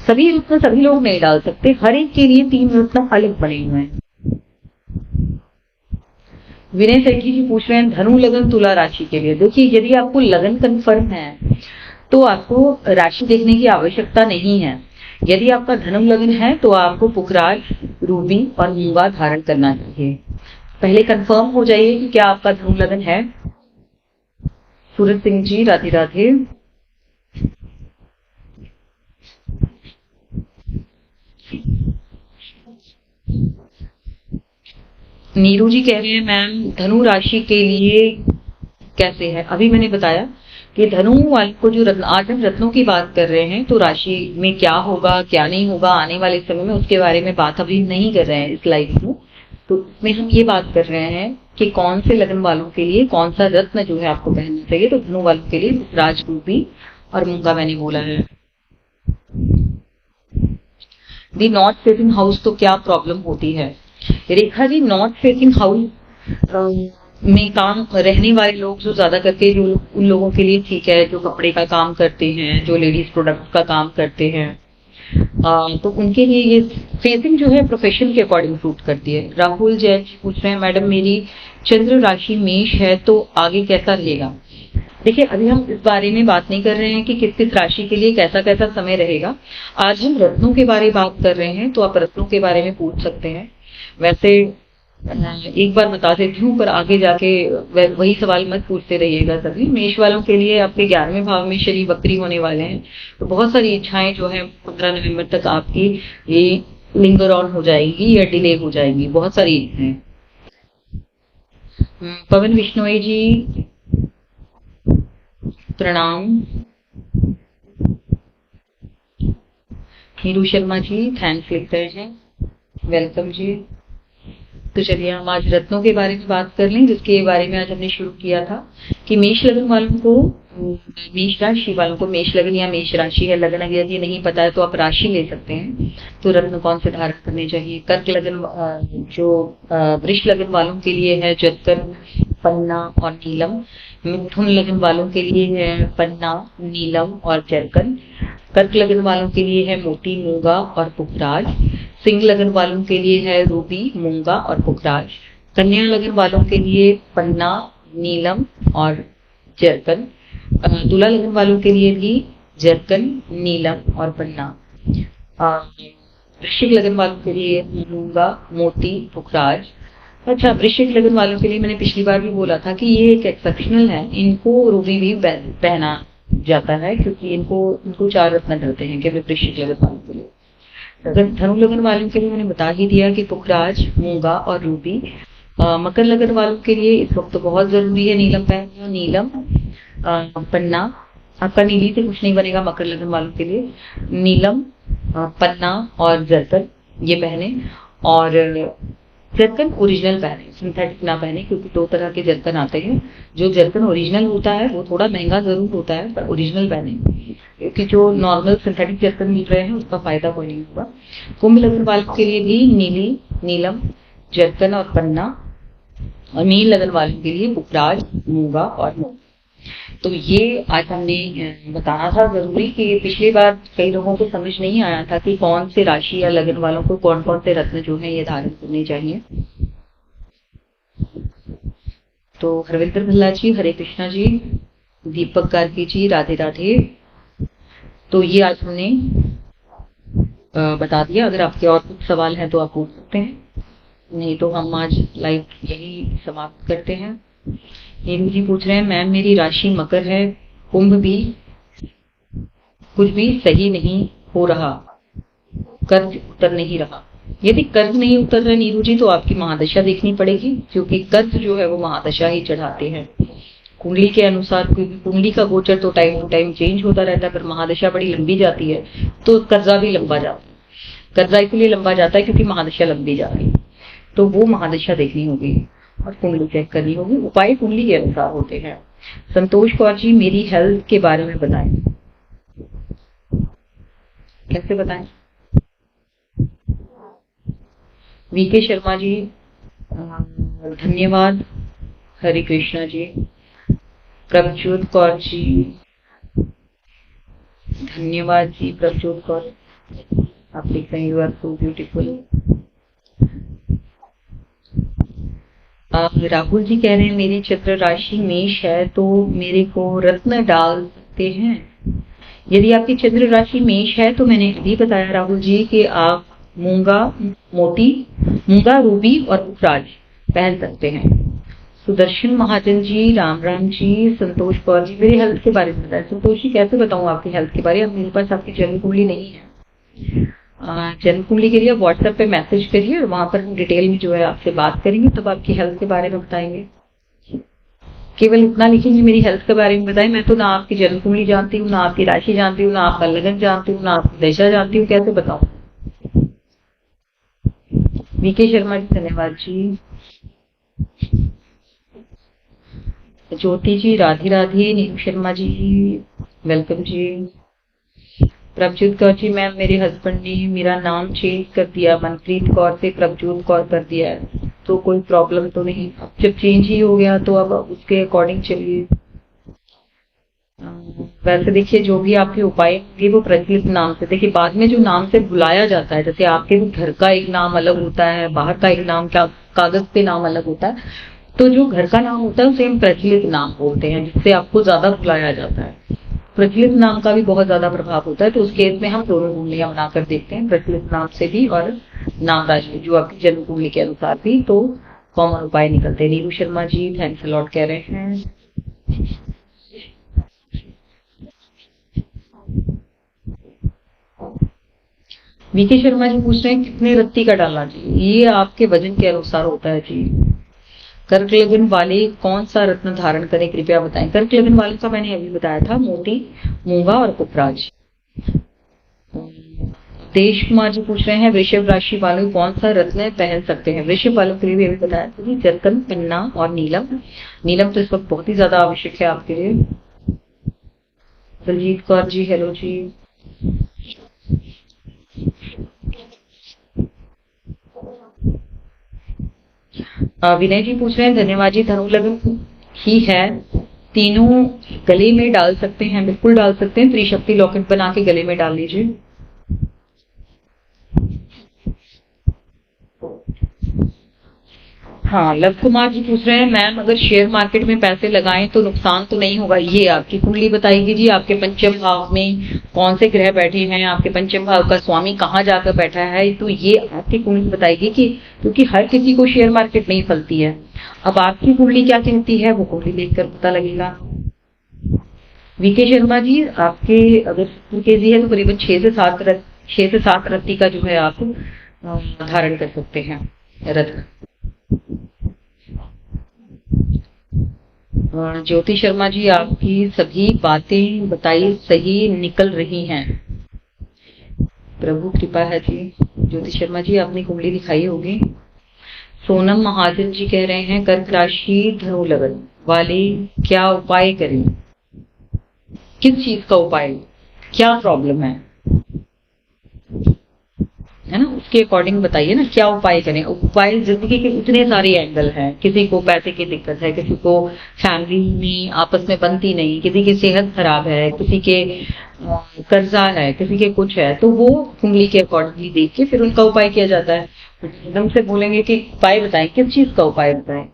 सभी रत्न सभी लोग नहीं डाल सकते, हर एक के लिए 3 रत्न अलग बने हुए हैं। विनय सेठी जी पूछ रहे हैं धनु लगन तुला राशि के लिए। देखिए, यदि आपको लगन कंफर्म है तो आपको राशि देखने की आवश्यकता नहीं है। यदि आपका धनु लगन है तो आपको पुखराज, रूबी और मूंगा धारण करना चाहिए। पहले कंफर्म हो जाइए कि क्या आपका धनु लगन है। सूरज सिंह जी, राधे राधे। नीरू जी कह रहे हैं मैम धनु राशि के लिए कैसे है। अभी मैंने बताया कि धनु वाले को जो रत्न, आज हम रत्नों की बात कर रहे हैं, तो राशि में क्या होगा क्या नहीं होगा आने वाले समय में, उसके बारे में बात अभी नहीं कर रहे हैं इस लाइफ में। तो इसमें हम ये बात कर रहे हैं कि कौन से लगन वालों के लिए कौन सा रत्न जो है आपको पहनना चाहिए। तो धनु वालों के लिए राजरूपी और मूंगा मैंने बोला है। दी नॉर्थ फेसिंग हाउस तो क्या प्रॉब्लम होती है। Rekha ji, north facing house में काम रहने वाले लोग जो ज्यादा करके, जो उन लोगों के लिए ठीक है जो कपड़े का काम करते हैं, जो लेडीज प्रोडक्ट का काम करते हैं, तो उनके लिए ये फेसिंग जो है प्रोफेशन के अकॉर्डिंग सूट करती है। राहुल जैन पूछ रहे हैं मैडम मेरी चंद्र राशि मेष है तो आगे कैसा रहेगा। देखिए, अभी हम इस बारे में बात नहीं कर रहे हैं कि किस किस राशि के लिए कैसा कैसा समय रहेगा। आज हम रत्नों के बारे में बात कर रहे हैं, तो आप रत्नों के बारे में पूछ सकते हैं। वैसे एक बार बता देती हूँ, पर आगे जाके वही सवाल मत पूछते रहिएगा सभी। मेष वालों के लिए आपके 11वें भाव में शनि वक्री होने वाले हैं, तो बहुत सारी इच्छाएं जो है 15 नवंबर तक आपकी ये लिंगर ऑन हो जाएगी या डिले हो जाएंगी, बहुत सारी इच्छाएं। पवन विश्नोई जी प्रणाम। हीरू शर्मा जी थैंक्स लिखते हैं, वेलकम जी। तो चलिए हम आज रत्नों के बारे में बात कर लें, जिसके बारे में आज हमने शुरू किया था कि मेष लगन वालों को, मेष राशि वालों को, मेष लगन या मेष राशि है, लगन अगर ये नहीं पता है तो आप राशि ले सकते हैं। तो रत्न कौन से धारण करने चाहिए। कर्क लगन, जो वृष लगन वालों के लिए है जरकन, पन्ना और नीलम। मिथुन लगन वालों के लिए है पन्ना, नीलम और जरकन। कर्क लगन वालों के लिए है मोती, मूंगा और पुखराज। सिंह लगन वालों के लिए है रूबी, मूंगा और पुखराज। कन्या लगन वालों के लिए पन्ना, नीलम और जरकन। तुला लगन वालों के लिए भी जरकन, नीलम और पन्ना। वृश्चिक लगन वालों के लिए मूंगा, मोती, पुखराज। अच्छा, वृश्चिक लगन वालों के लिए मैंने पिछली बार भी बोला था कि ये एक एक्सेप्शनल है, इनको रूबी भी पहना जाता है क्योंकि इनको 4 रत्न डलते हैं केवल वृश्चिक लगन वालों के लिए। धनु लगन वालों के लिए मैंने बता ही दिया कि पुखराज, मूंगा और रूबी। मकर लगन वालों के लिए इस वक्त तो बहुत जरूरी है नीलम पहनना, नीलम, पन्ना। आपका नीली से कुछ नहीं बनेगा मकर लगन वालों के लिए। नीलम, पन्ना और जरकन ये पहने, और जरकन ओरिजिनल पहने, सिंथेटिक ना पहने, क्योंकि 2 तरह के जरकन आते हैं। जो जरकन ओरिजिनल होता है वो थोड़ा महंगा जरूर होता है, पर ओरिजिनल पहने, क्योंकि जो नॉर्मल सिंथेटिक जरकन मिल रहे हैं उसका फायदा कोई नहीं होगा। कुंभ लगन वालों के लिए भी नीली, नीलम, जरकन और पन्ना, और मीन लगन वालों के लिए पुखराज, मूंगा और मूंग। तो ये आज हमने बताना था जरूरी, कि पिछली बार कई लोगों को समझ नहीं आया था कि कौन से राशि या लगन वालों को कौन कौन से रत्न जो है ये धारण करने चाहिए। तो हरविंदर भल्ला जी, हरे कृष्णा जी, दीपक गार्गी जी, राधे राधे। तो ये आज हमने बता दिया। अगर आपके और कुछ सवाल हैं तो आप पूछ सकते हैं, नहीं तो हम आज लाइव यही समाप्त करते हैं। नीरू जी पूछ रहे हैं मैम मेरी राशि मकर है, कुंभ भी, कुछ भी सही नहीं हो रहा, कर्ज उतर नहीं रहा। यदि कर्ज नहीं उतर रहा नीरू जी तो आपकी महादशा देखनी पड़ेगी, क्योंकि कर्ज जो है वो महादशा ही चढ़ाते हैं कुंडली के अनुसार। क्योंकि कुंडली का गोचर तो टाइम टू टाइम चेंज होता रहता है, पर महादशा बड़ी लंबी जाती है तो कर्जा भी लंबा जाता है। कर्जा इसलिए लंबा जाता है क्योंकि महादशा लंबी जाती है, तो वो महादशा देखनी होगी और कुंडली चेक करनी होगी। उपाय कुंडली के अनुसार होते हैं। संतोष कौर जी, मेरी हेल्थ के बारे में बताएं। कैसे बताएं? वीके शर्मा जी धन्यवाद। हरे कृष्णा जी। प्रभजोत कौर जी धन्यवाद जी। प्रभजोत कौर आप लिख रहे हैं you are so beautiful. Rahul ji कह रहे हैं मेरी चंद्र राशि मेष है तो मेरे को रत्न डाल सकते हैं? यदि आपकी चंद्र राशि मेष है तो मैंने अभी बताया राहुल जी कि आप मूंगा मोती, मूंगा रूबी और पुखराज पहन सकते हैं। सुदर्शन महाजन जी राम राम जी। संतोष कौर जी मेरे हेल्थ के बारे में बताएं। संतोष जी कैसे बताऊं आपकी हेल्थ के बारे में? मेरे पास आपकी जन्म कुंडली नहीं है। जन्म कुंडली के लिए व्हाट्सएप पे मैसेज करिए और वहां पर हम डिटेल में जो है आपसे बात करेंगे, तब आपकी हेल्थ के बारे में बताएंगे। केवल इतना लिखेंगे मेरी हेल्थ के बारे में बताएं। मैं तो ना आपकी जन्म कुंडली जानती हूँ, ना आपकी राशि जानती हूँ, ना आपका लगन जानती हूँ, ना आपकी दशा जानती हूँ, कैसे बताऊं? वीके शर्मा जी धन्यवाद जी। ज्योति जी राधे राधे। नीलू शर्मा जी वेलकम जी। प्रभजोत कौर जी मैम मेरे हस्बैंड ने मेरा नाम चेंज कर दिया, मनप्रीत कौर से प्रभजोत कौर कर दिया है, तो कोई प्रॉब्लम तो नहीं? जब चेंज ही हो गया तो अब उसके अकॉर्डिंग चलिए। वैसे देखिए जो भी आपके उपाय होंगे वो प्रचलित नाम से, देखिए बाद में जो नाम से बुलाया जाता है, जैसे आपके घर का एक नाम अलग होता है, बाहर का एक नाम का कागज पे नाम अलग होता है, तो जो घर का नाम होता है उसे हम प्रचलित नाम बोलते हैं, जिससे आपको ज्यादा बुलाया जाता है। प्रचलित नाम का भी बहुत ज्यादा प्रभाव होता है, तो उस केस में हम दोनों कुंडलियां बनाकर देखते हैं, प्रचलित नाम से भी और नाम राशि जो आपकी जन्म कुंडली के अनुसार भी, तो कॉमन उपाय निकलते हैं। Neeru Sharma ji thanks a lot कह रहे हैं। वीके शर्मा जी पूछ रहे हैं कितने रत्ती का डालना चाहिए? ये आपके वजन के अनुसार होता है जी। कर्क लगन वाले कौन सा रत्न धारण करें कृपया बताएं? कर्क लगन वाले का मैंने अभी बताया था, मोती, मूंगा और पुखराज। देश कुमार जी पूछ रहे हैं वृषभ राशि वाले कौन सा रत्न पहन सकते हैं? वृषभ वालों के लिए भी अभी बताया था जी, जरकन, पन्ना और नीलम। नीलम तो इस वक्त बहुत ही ज्यादा आवश्यक है आपके लिए। बलजीत कौर जी हेलो जी। विनय जी पूछ रहे हैं धन्यवाद जी, धनु लगन ही है, तीनों गले में डाल सकते हैं? बिल्कुल डाल सकते हैं, त्रिशक्ति लॉकेट बना के गले में डाल लीजिए। हाँ लव कुमार जी पूछ रहे हैं मैम अगर शेयर मार्केट में पैसे लगाएं तो नुकसान तो नहीं होगा? ये आपकी कुंडली बताएगी जी, आपके पंचम भाव में कौन से ग्रह बैठे हैं, आपके पंचम भाव का स्वामी कहाँ जाकर बैठा है, तो ये आपकी कुंडली बताएगी कि, क्योंकि हर किसी को शेयर मार्केट नहीं फलती है। अब आपकी कुंडली क्या कहती है वो कुंडली देखकर पता लगेगा। वीके शर्मा जी आपके अगर 70 केजी है तो करीबन 6 से 7 रत्ती का जो है आप धारण कर सकते हैं रत्न। ज्योति शर्मा जी आपकी सभी बातें बताई सही निकल रही हैं, प्रभु कृपा है जी। ज्योति शर्मा जी आपने कुंडली दिखाई होगी। सोनम महाजन जी कह रहे हैं कर्क राशि धनु लगन वाले क्या उपाय करें? किस चीज का उपाय, क्या प्रॉब्लम है ना, उसके अकॉर्डिंग बताइए ना क्या उपाय करें। उपाय जिंदगी के इतने सारे एंगल हैं, किसी को पैसे की दिक्कत है, किसी को फैमिली में आपस में बनती नहीं, किसी की सेहत खराब है, किसी के कर्जा है, किसी के कुछ है, तो वो कुंडली के अकॉर्डिंगली देख के फिर उनका उपाय किया जाता है। एकदम से बोलेंगे कि उपाय बताएं, किस चीज का उपाय बताएं?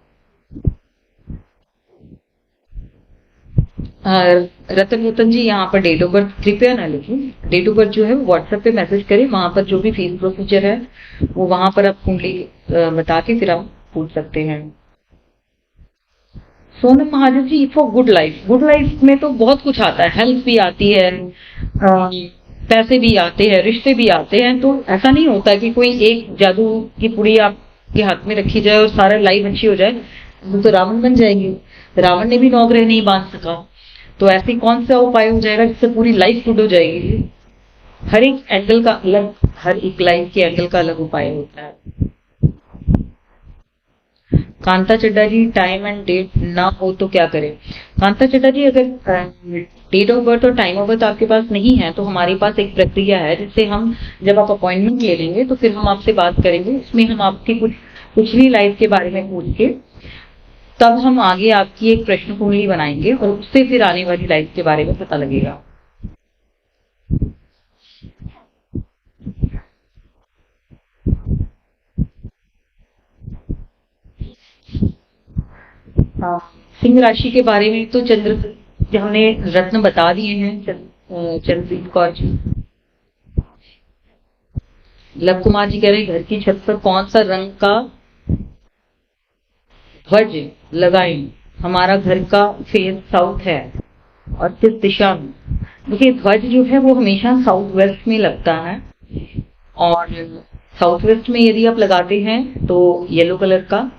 रतन रतन जी यहाँ पर डेट ऑफ बर्थ कृपया ना लिखें, डेट ऑफ बर्थ जो है वो व्हाट्सएप पे मैसेज करें, वहां पर जो भी फीस प्रोसीजर है वो वहां पर आप कुंडली बता के फिर आप पूछ सकते हैं। Sonam Mahajan ji for good life, good life में तो बहुत कुछ आता है, हेल्थ भी आती है, पैसे भी आते हैं, रिश्ते भी आते हैं, तो ऐसा नहीं होता कि कोई एक जादू की पुड़ी आपके हाथ में रखी जाए और सारा लाइफ अच्छी हो जाए, तो रावण बन जाएंगे। रावण ने भी 9 ग्रह नहीं बांध सका, तो ऐसी कौन सा उपाय हो जाएगा जिससे पूरी लाइफ गुड हो जाएगी? हर एक एंगल का अलग, हर एक लाइफ के एंगल का अलग उपाय होता है। कांता चड्डा जी टाइम एंड डेट ना हो तो क्या करें? कांता चड्डा जी अगर डेट ऑफ बर्थ और टाइम ऑफ बर्थ आपके पास नहीं है तो हमारे पास एक प्रक्रिया है जिससे हम जब आप अपॉइंटमेंट ले लेंगे तो फिर हम आपसे बात करेंगे। इसमें हम आपकी कुछ पिछली लाइफ के बारे में पूछ के तब हम आगे आपकी एक प्रश्न कुंडली बनाएंगे और उससे फिर आने वाली लाइफ के बारे में पता लगेगा। हाँ, सिंह राशि के बारे में तो चंद्र हमने रत्न बता दिए हैं। चंद्रजीत कौर जी, लव कुमार जी कह रहे हैं घर की छत पर कौन सा रंग का ध्वज लगाएं? हमारा घर का फेस साउथ है और किस दिशा में? देखिए ध्वज जो है वो हमेशा साउथ वेस्ट में लगता है और साउथ वेस्ट में यदि आप लगाते हैं तो येलो कलर का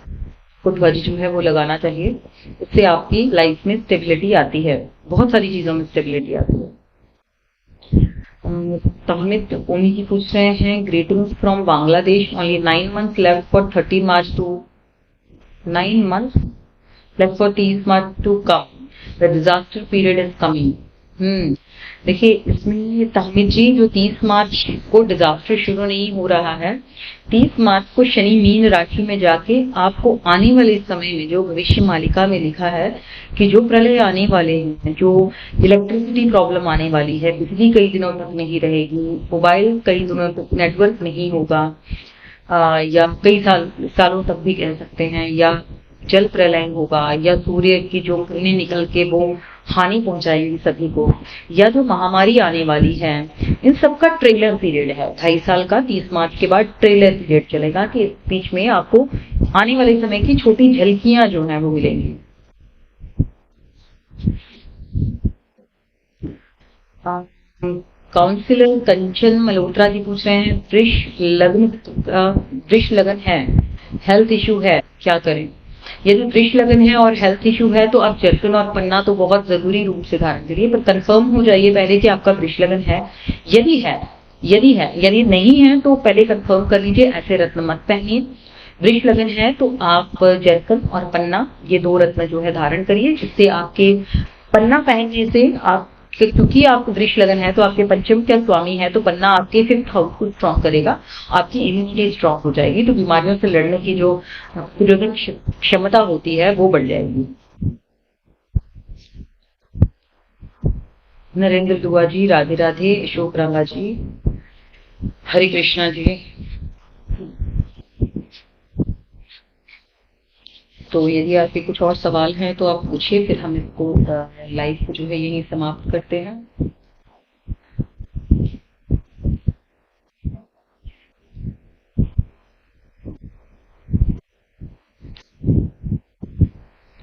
को ध्वज जो है वो लगाना चाहिए। इससे आपकी लाइफ में स्टेबिलिटी आती है, बहुत सारी चीजों में स्टेबिलिटी आती है। तहमिद ओमी जी पूछ रहे हैं greetings from Bangladesh, only 9 months left for 30 March to 9 months left for 30 March to come, the disaster period is coming। देखिए इसमें तहमीद जी जो 30 मार्च को डिजास्टर शुरू नहीं हो रहा है, 30 मार्च को शनि मीन राशि में जाके आपको आने वाले समय में जो भविष्य मालिका में लिखा है कि जो प्रलय आने वाले हैं, जो इलेक्ट्रिसिटी प्रॉब्लम आने वाली है, बिजली कई दिनों तक नहीं रहेगी, मोबाइल कई दिनों तक नेटवर्क नहीं होगा, या कई सालों तक भी कह सकते हैं, या जल प्रलय होगा, या सूर्य की जो किरणें निकल के वो हानि पहुंचाएगी सभी को, या जो महामारी आने वाली है, इन सब का ट्रेलर पीरियड है 2.5 साल का। 30 मार्च के बाद ट्रेलर पीरियड चलेगा कि इस बीच में आपको आने वाले समय की छोटी झलकियां जो है वो मिलेंगी। काउंसिलर कंचन मल्होत्रा जी पूछ रहे हैं वृष लगन है, हेल्थ इशू है, क्या करें? यदि वृष लगन है और हेल्थ इशू है तो आप जर्कन और पन्ना तो बहुत जरूरी रूप से धारण करिए, पर कंफर्म हो जाइए पहले कि आपका वृष लगन है। यदि नहीं है तो पहले कंफर्म कर लीजिए, ऐसे रत्न मत पहनिए। वृष लगन है तो आप जर्कन और पन्ना ये 2 रत्न जो है धारण करिए, जिससे आपके पन्ना पहनने से आप, क्योंकि आपको वृष लगन है तो आपके पंचम का स्वामी है तो पन्ना आपके 5th हाउस को स्ट्रॉन्ग करेगा, आपकी इम्यूनिटी स्ट्रॉन्ग हो जाएगी, तो बीमारियों से लड़ने की जो प्रतिरोधक क्षमता होती है वो बढ़ जाएगी। नरेंद्र दुआ जी, राधे राधे। अशोक रंगा जी, हरे कृष्णा जी। तो यदि आपके कुछ और सवाल हैं तो आप पूछिए, फिर हम इसको लाइव को जो है यही समाप्त करते हैं।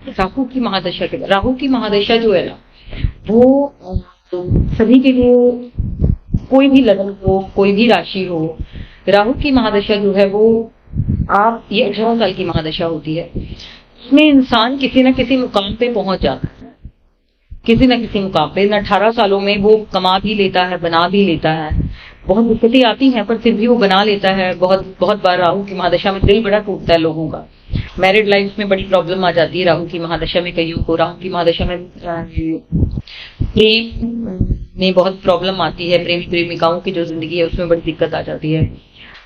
राहु की महादशा के, राहु की महादशा जो है ना वो सभी के लिए, कोई भी लग्न हो, कोई भी राशि हो, राहु की महादशा जो है वो आप ये 18 साल की महादशा होती है। इसमें इंसान किसी न किसी मुकाम पे पहुंच जाता है, किसी न किसी मुकाम पे। 18 सालों में वो कमा भी लेता है, बना भी लेता है, बहुत दिक्कतें आती हैं पर फिर भी वो बना लेता है। बहुत बार राहु की महादशा में दिल बड़ा टूटता है लोगों का, मैरिड लाइफ में बड़ी प्रॉब्लम आ जाती है राहु की महादशा में। कईयों को राहु की महादशा में प्रेम में बहुत प्रॉब्लम आती है, प्रेमी प्रेमिकाओं की जो जिंदगी है उसमें बड़ी दिक्कत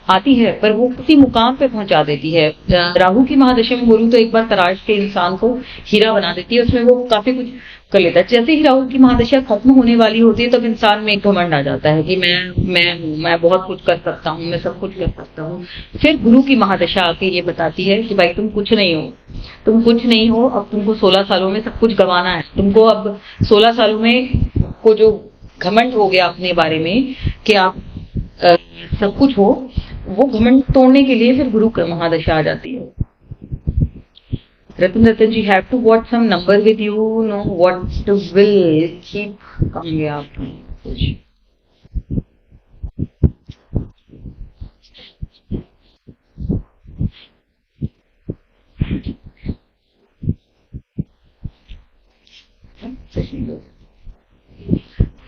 आती है, पर वो किसी मुकाम पे पहुंचा देती है। राहु की महादशा में बोलूं तो एक बार तराश के इंसान को हीरा बना देती है, उसमें वो काफी कुछ कर लेता है। जैसे ही राहु की महादशा खत्म होने वाली होती है तब इंसान में एक घमंड आ जाता है कि मैं बहुत कुछ कर सकता हूँ, मैं सब कुछ कर सकता हूँ। फिर गुरु की महादशा आके ये बताती है कि भाई तुम कुछ नहीं हो, अब तुमको 16 सालों में सब कुछ गंवाना है। तुमको अब 16 सालों में को जो घमंड हो गया अपने बारे में कि आप सब कुछ हो, वो घमंड तोड़ने के लिए फिर गुरु की महादशा आ जाती है। Ratan ji, have to what some number with you, know what will keep coming आप।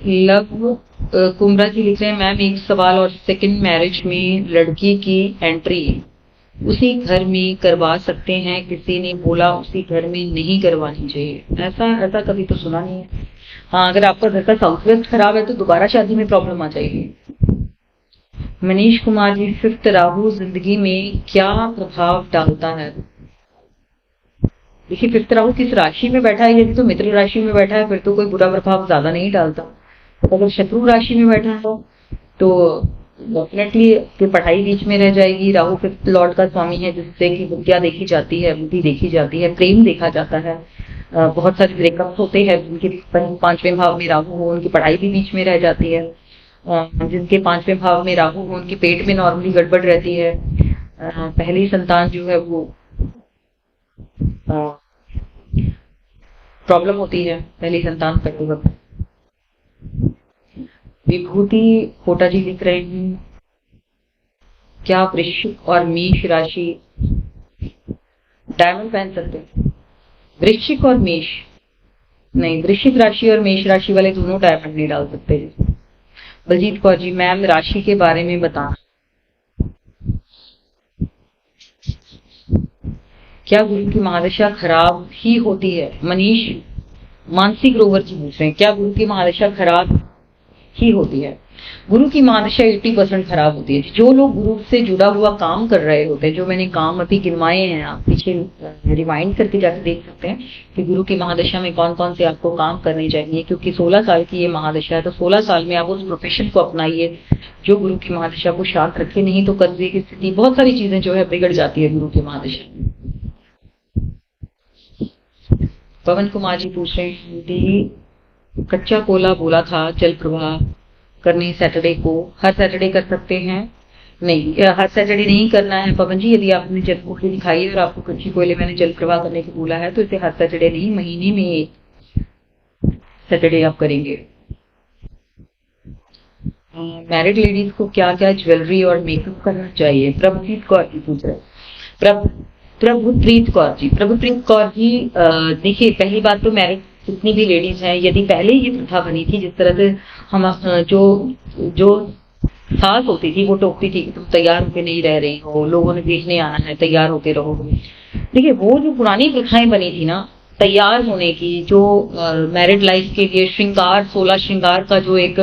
लव कुमरा जी लिख रहे हैं मैम एक सवाल, और सेकंड मैरिज में लड़की की एंट्री उसी घर में करवा सकते हैं, किसी ने बोला उसी घर में नहीं करवानी चाहिए। ऐसा कभी तो सुना नहीं है। हाँ, अगर आपका घर का साउथ वेस्ट खराब है तो दोबारा शादी में प्रॉब्लम आ जाएगी। मनीष कुमार जी, फिफ्थ राहु जिंदगी में क्या प्रभाव डालता है? देखिए, फिफ्थ राहु किस राशि में बैठा है, यदि तो मित्र राशि में बैठा है फिर तो कोई बुरा प्रभाव ज्यादा नहीं डालता। तो अगर शत्रु राशि में बैठा है तो डेफिनेटली आपकी पढ़ाई बीच में रह जाएगी। राहु फिफ्थ लॉर्ड का स्वामी है, जिससे कि विद्या देखी जाती है, बुद्धि देखी जाती है, प्रेम देखा जाता है। बहुत सारे ब्रेकअप्स होते हैं जिनके पांचवें भाव में राहु हो, उनकी पढ़ाई भी बीच में रह जाती है। जिनके पांचवें भाव में राहु हो उनके पेट में नॉर्मली गड़बड़ रहती है। पहली संतान जो है वो प्रॉब्लम होती है पहली संतान करते वक्त। विभूति कोटा जी लिख रहे हैं, क्या वृश्चिक और मेष राशि डायमंड पहन सकते हैं? वृश्चिक और मेष नहीं, वृश्चिक राशि और मेष राशि वाले दोनों डायमंड नहीं डाल सकते। बलजीत कौर जी, मैम राशि के बारे में बताना। क्या गुरु की महादशा खराब ही होती है? मनीष मानसिक रोवर जी पूछ रहे हैं, क्या गुरु की महादशा खराब ही होती है? गुरु की महादशा 80% खराब होती है। जो लोग गुरु से जुड़ा हुआ काम कर रहे होते हैं, जो मैंने काम अभी गिनवाए हैं, आप पीछे रिवाइंड करके जाकर देख सकते हैं कि गुरु की महादशा में कौन कौन से आपको काम करने चाहिए, क्योंकि 16 साल की ये महादशा है। तो 16 साल में आप उस प्रोफेशन को अपनाइए जो गुरु की महादशा को शांत रखे, नहीं तो कर्जे की स्थिति, बहुत सारी चीजें जो है बिगड़ जाती है गुरु की महादशा में। पवन कुमार जी पूछ रहे हैं, कच्चा कोला बोला था जल प्रवाह करने सैटरडे को, हर सैटरडे कर सकते हैं? नहीं, हर सैटरडे नहीं करना है पवन जी। यदि आपने जल कोयले दिखाई है और आपको कच्ची कोयले मैंने जल प्रवाह करने को बोला है तो इसे हर सैटरडे नहीं, महीने में एक सैटरडे आप करेंगे। मैरिड लेडीज को क्या क्या ज्वेलरी और मेकअप करना चाहिए? प्रभुप्रीत कौर जी पूछ रहे हैं। प्रभुप्रीत कौर जी, प्रभुप्रीत कौर जी, देखिए पहली बात तो मैरिड जितनी भी लेडीज हैं, यदि पहले ये प्रथा बनी थी जिस तरह से हम जो सास होती थी वो टोकती थी कि तुम तैयार होके नहीं रह रही हो, लोगों ने देखने आना है, तैयार होके रहो। देखिए वो जो पुरानी प्रथाएं बनी थी ना तैयार होने की, जो मैरिड लाइफ के लिए श्रृंगार, 16 श्रृंगार का जो एक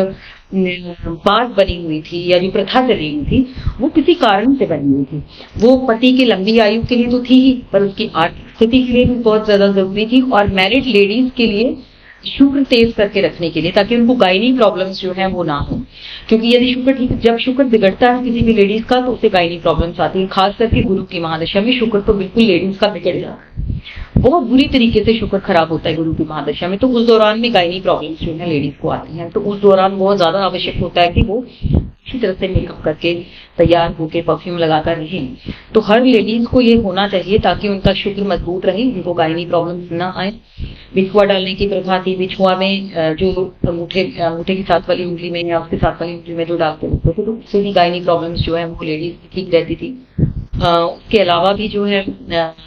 बात बनी हुई थी या जो प्रथा चली हुई थी, वो किसी कारण से बनी हुई थी। वो पति की लंबी आयु के लिए तो थी ही, पर उसकी आर्थिक स्थिति के लिए भी बहुत ज्यादा जरूरी थी, और मैरिड लेडीज के लिए शुक्र तेज करके रखने के लिए, ताकि उनको गायनी प्रॉब्लम्स जो है वो ना हो। क्योंकि यदि शुक्र ठीक, जब शुक्र बिगड़ता है किसी भी लेडीज का तो उसे गायनी प्रॉब्लम्स आती है। खास करके गुरु की महादशा में शुक्र तो बिल्कुल लेडीज का बिगड़ जाता है, बहुत बुरी तरीके से शुक्र खराब होता है गुरु की महादशा में। तो उस दौरान में गायनी प्रॉब्लम्स जो है लेडीज को आती हैं। तो उस दौरान बहुत ज्यादा आवश्यक होता है कि वो अच्छी तरह से मेकअप करके तैयार होके परफ्यूम लगाकर रहें। तो हर लेडीज को ये होना चाहिए ताकि उनका शुक्र मजबूत रहे, उनको गायनी प्रॉब्लम्स ना आए। बिछुआ डालने की प्रथा थी, बिछुआ में जो अंगूठे की साथ वाली उंगली में या उसके साथ वाली उंगली में जो डालते होते थे, तो उससे भी गायनी प्रॉब्लम्स जो है वो लेडीज की ठीक रहती थी। उसके अलावा भी जो है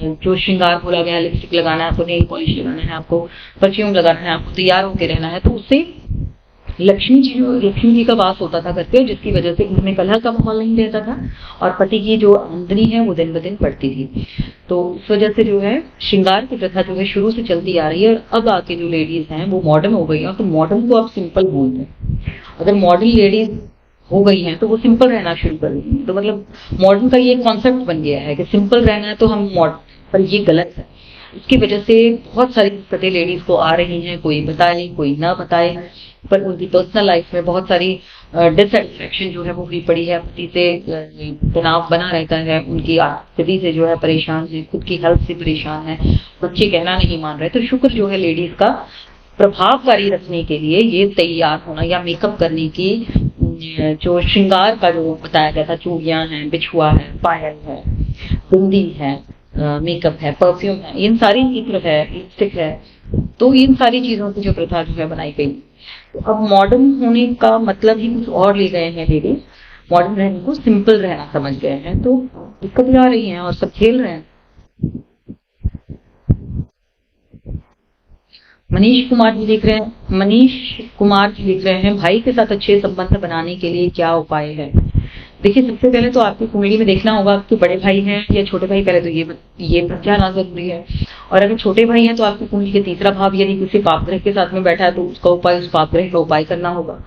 जो श्रृंगार बोला गया, लिपस्टिक लगाना है आपको, नेल पॉलिश लगाना है आपको, परफ्यूम लगाना है आपको, तैयार होकर रहना है, तो उससे लक्ष्मी जी का वास होता था घर पे, जिसकी वजह से घर में कलह का माहौल नहीं रहता था और पति की जो आमदनी है वो दिन ब दिन बढ़ती थी। तो इस वजह से जो है श्रृंगार की प्रथा जो है शुरू से चलती आ रही है। और अब आके जो लेडीज हैं वो मॉडर्न हो गई है, तो मॉडर्न को आप सिंपल बोलते हैं। अगर मॉडर्न लेडीज हो गई हैं तो वो सिंपल रहना शुरू कर देंगी। तो मतलब मॉडर्न का ये कॉन्सेप्ट बन गया है कि सिंपल रहना है तो हम मॉडर्न, पर ये गलत है। इसकी वजह से बहुत सारी दिक्कतें लेडीज को आ रही हैं, कोई बताए कोई ना बताए, पर उनकी पर्सनल लाइफ में बहुत सारी डिससेटिस्फेक्शन जो है वो हुई पड़ी है, पति से तनाव बना रहता है, उनकी स्थिति से जो है परेशान है, खुद की हेल्थ से परेशान है, बच्चे कहना नहीं मान रहे। तो शुक्र जो है लेडीज का प्रभावकारी रखने के लिए ये तैयार होना या मेकअप करने की, जो श्रृंगार का जो बताया गया था, चूड़ियां हैं, बिछुआ है, पायल है, बिंदी है, मेकअप है, परफ्यूम है, इन सारी इत्र है, लिपस्टिक है, तो इन सारी चीजों की जो प्रथा जो है बनाई गई। तो अब मॉडर्न होने का मतलब ही कुछ और ले गए हैं लेडीज, मॉडर्न रहने को सिंपल रहना समझ गए हैं, तो दिक्कतें आ रही हैं और सब खेल रहे हैं। मनीष कुमार जी लिख रहे हैं, भाई के साथ अच्छे संबंध बनाने के लिए क्या उपाय है? देखिए, सबसे पहले तो आपकी कुंडली में देखना होगा आपके बड़े भाई हैं या छोटे भाई, पहले तो ये जानना जरूरी है। और अगर छोटे भाई हैं तो आपकी कुंडली के तीसरा भाव यदि किसी पाप ग्रह के साथ में बैठा है तो उसका उपाय, उस पाप ग्रह का उपाय करना होगा।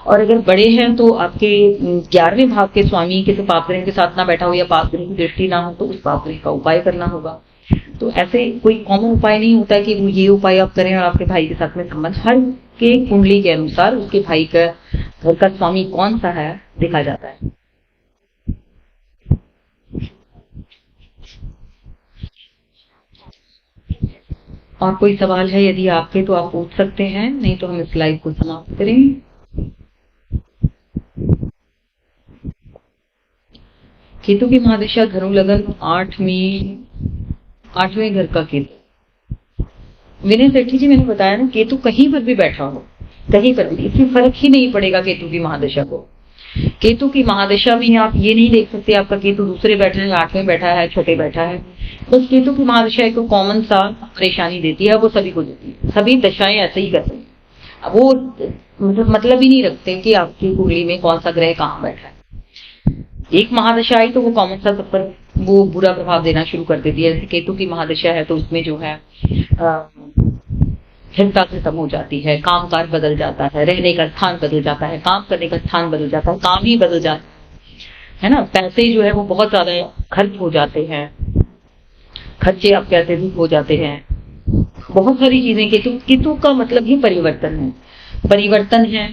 और अगर बड़े हैं तो आपके 11वें भाव के स्वामी किसी पाप ग्रह के साथ ना बैठा हो या पाप ग्रह की दृष्टि ना हो तो उस पाप ग्रह का उपाय करना होगा। तो ऐसे कोई कॉमन उपाय नहीं होता कि वो ये उपाय आप करें और आपके भाई के साथ में संबंध, हर के कुंडली के अनुसार उसके भाई का घर का स्वामी कौन सा है देखा जाता है। और कोई सवाल है यदि आपके तो आप पूछ सकते हैं, नहीं तो हम इस लाइव को समाप्त करें। केतु की महादशा धनु लगन 8वें घर का केतु। विनय सेठी जी, मैंने बताया ना, केतु कहीं पर भी बैठा हो, कहीं पर भी, इससे फर्क ही नहीं पड़ेगा केतु की महादशा को। केतु की महादशा में आप ये नहीं देख सकते आपका केतु दूसरे बैठा है, 8वें बैठा है, छोटे बैठा है। बस केतु की महादशा को कॉमन सा परेशानी देती है, वो सभी को देती है, सभी दशाएं ऐसे ही करते हैं। अब वो मतलब ही नहीं रखते कि आपकी कुंडली में कौन सा ग्रह कहाँ बैठा है। एक महादशा आई तो वो कॉमन सा सब पर वो बुरा प्रभाव देना शुरू कर देती है। जैसे केतु की महादशा है तो उसमें जो है हिंसा खत्म हो जाती है, कामकाज बदल जाता है, रहने का स्थान बदल जाता है, काम करने का स्थान बदल जाता है, काम ही बदल जाता है ना। पैसे जो है वो बहुत ज्यादा खर्च हो जाते हैं, खर्चे आपके अत्यधिक हो जाते हैं, बहुत सारी चीजें। केतु का मतलब ही परिवर्तन है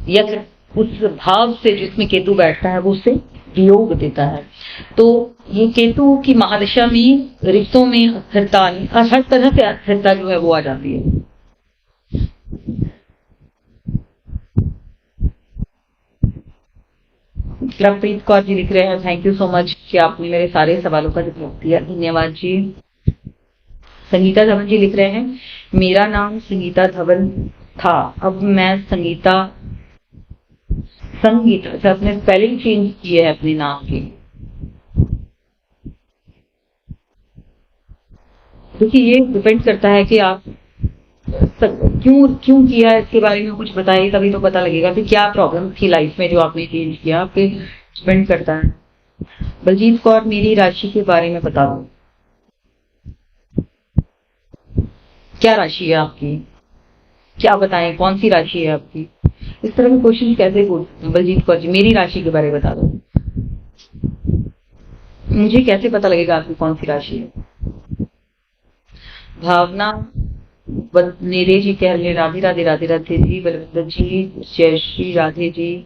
या उस भाव से जिसमें केतु बैठता है वो उससे वियोग देता है। तो ये केतु की महादशा में रिश्तों में अस्थिरता, हर तरह से अस्थिरता जो है वो आ जाती है। प्रप्रीत कौर जी लिख रहे हैं, थैंक यू सो मच कि आपने मेरे सारे सवालों का जवाब दिया, धन्यवाद जी। संगीता धवन जी लिख रहे हैं, मेरा नाम संगीता धवन था, अब मैं संगीता से अपने स्पेलिंग चेंज किए है अपने नाम की। देखिए, ये डिपेंड करता है कि आप क्यों किया है, इसके बारे में कुछ बताइए, तभी तो पता लगेगा कि क्या प्रॉब्लम थी लाइफ में जो आपने चेंज किया, आपके डिपेंड करता है। बलजीत कौर, मेरी राशि के बारे में बता दो, क्या राशि है आपकी, क्या बताएं कौन सी राशि है आपकी। इस तरह की क्वेश्चन कैसे पूछते हैं बलजीत कौर जी, मेरी राशि के बारे में बता दो, मुझे कैसे पता लगेगा आपकी कौन सी राशि है। भावना नेरे जी कह रहे, राधे राधे राधे राधे जी, बलविंदर जी, जय श्री राधे जी।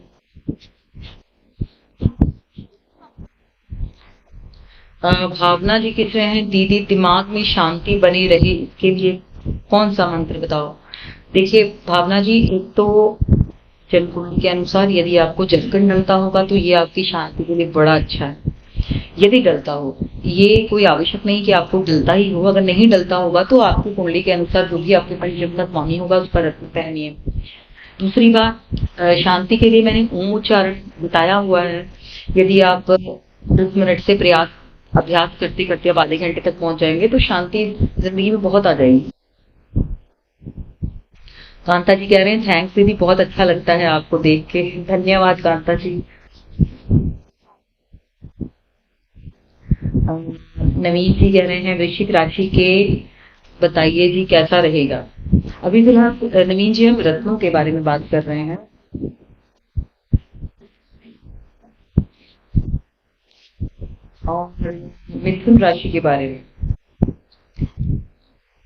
भावना जी किस रहे हैं, दीदी दिमाग में शांति बनी रहे इसके लिए कौन सा मंत्र बताओ। देखिए भावना जी, एक तो जलकुंड के अनुसार यदि आपको जलकन डलता होगा तो ये आपकी शांति के लिए बड़ा अच्छा है। यदि डलता हो, ये कोई आवश्यक नहीं कि आपको डलता ही हो, अगर नहीं डलता होगा तो आपकी कुंडली के अनुसार जो भी आपके पंचम का स्वामी होगा उस पर रत्न पहनिए। दूसरी बात, शांति के लिए मैंने ओम उच्चारण बताया हुआ है, यदि आप 10 मिनट से अभ्यास करते करते आप आधे घंटे तक पहुंच जाएंगे तो शांति जिंदगी में बहुत आ जाएगी। कांता जी कह रहे हैं, थैंक्स दीदी, बहुत अच्छा लगता है आपको देख के, धन्यवाद कांता जी। नवीन जी कह रहे हैं, वृश्चिक राशि के बताइए जी कैसा रहेगा। अभी फिलहाल नवीन जी हम रत्नों के बारे में बात कर रहे हैं। और मिथुन राशि के बारे में,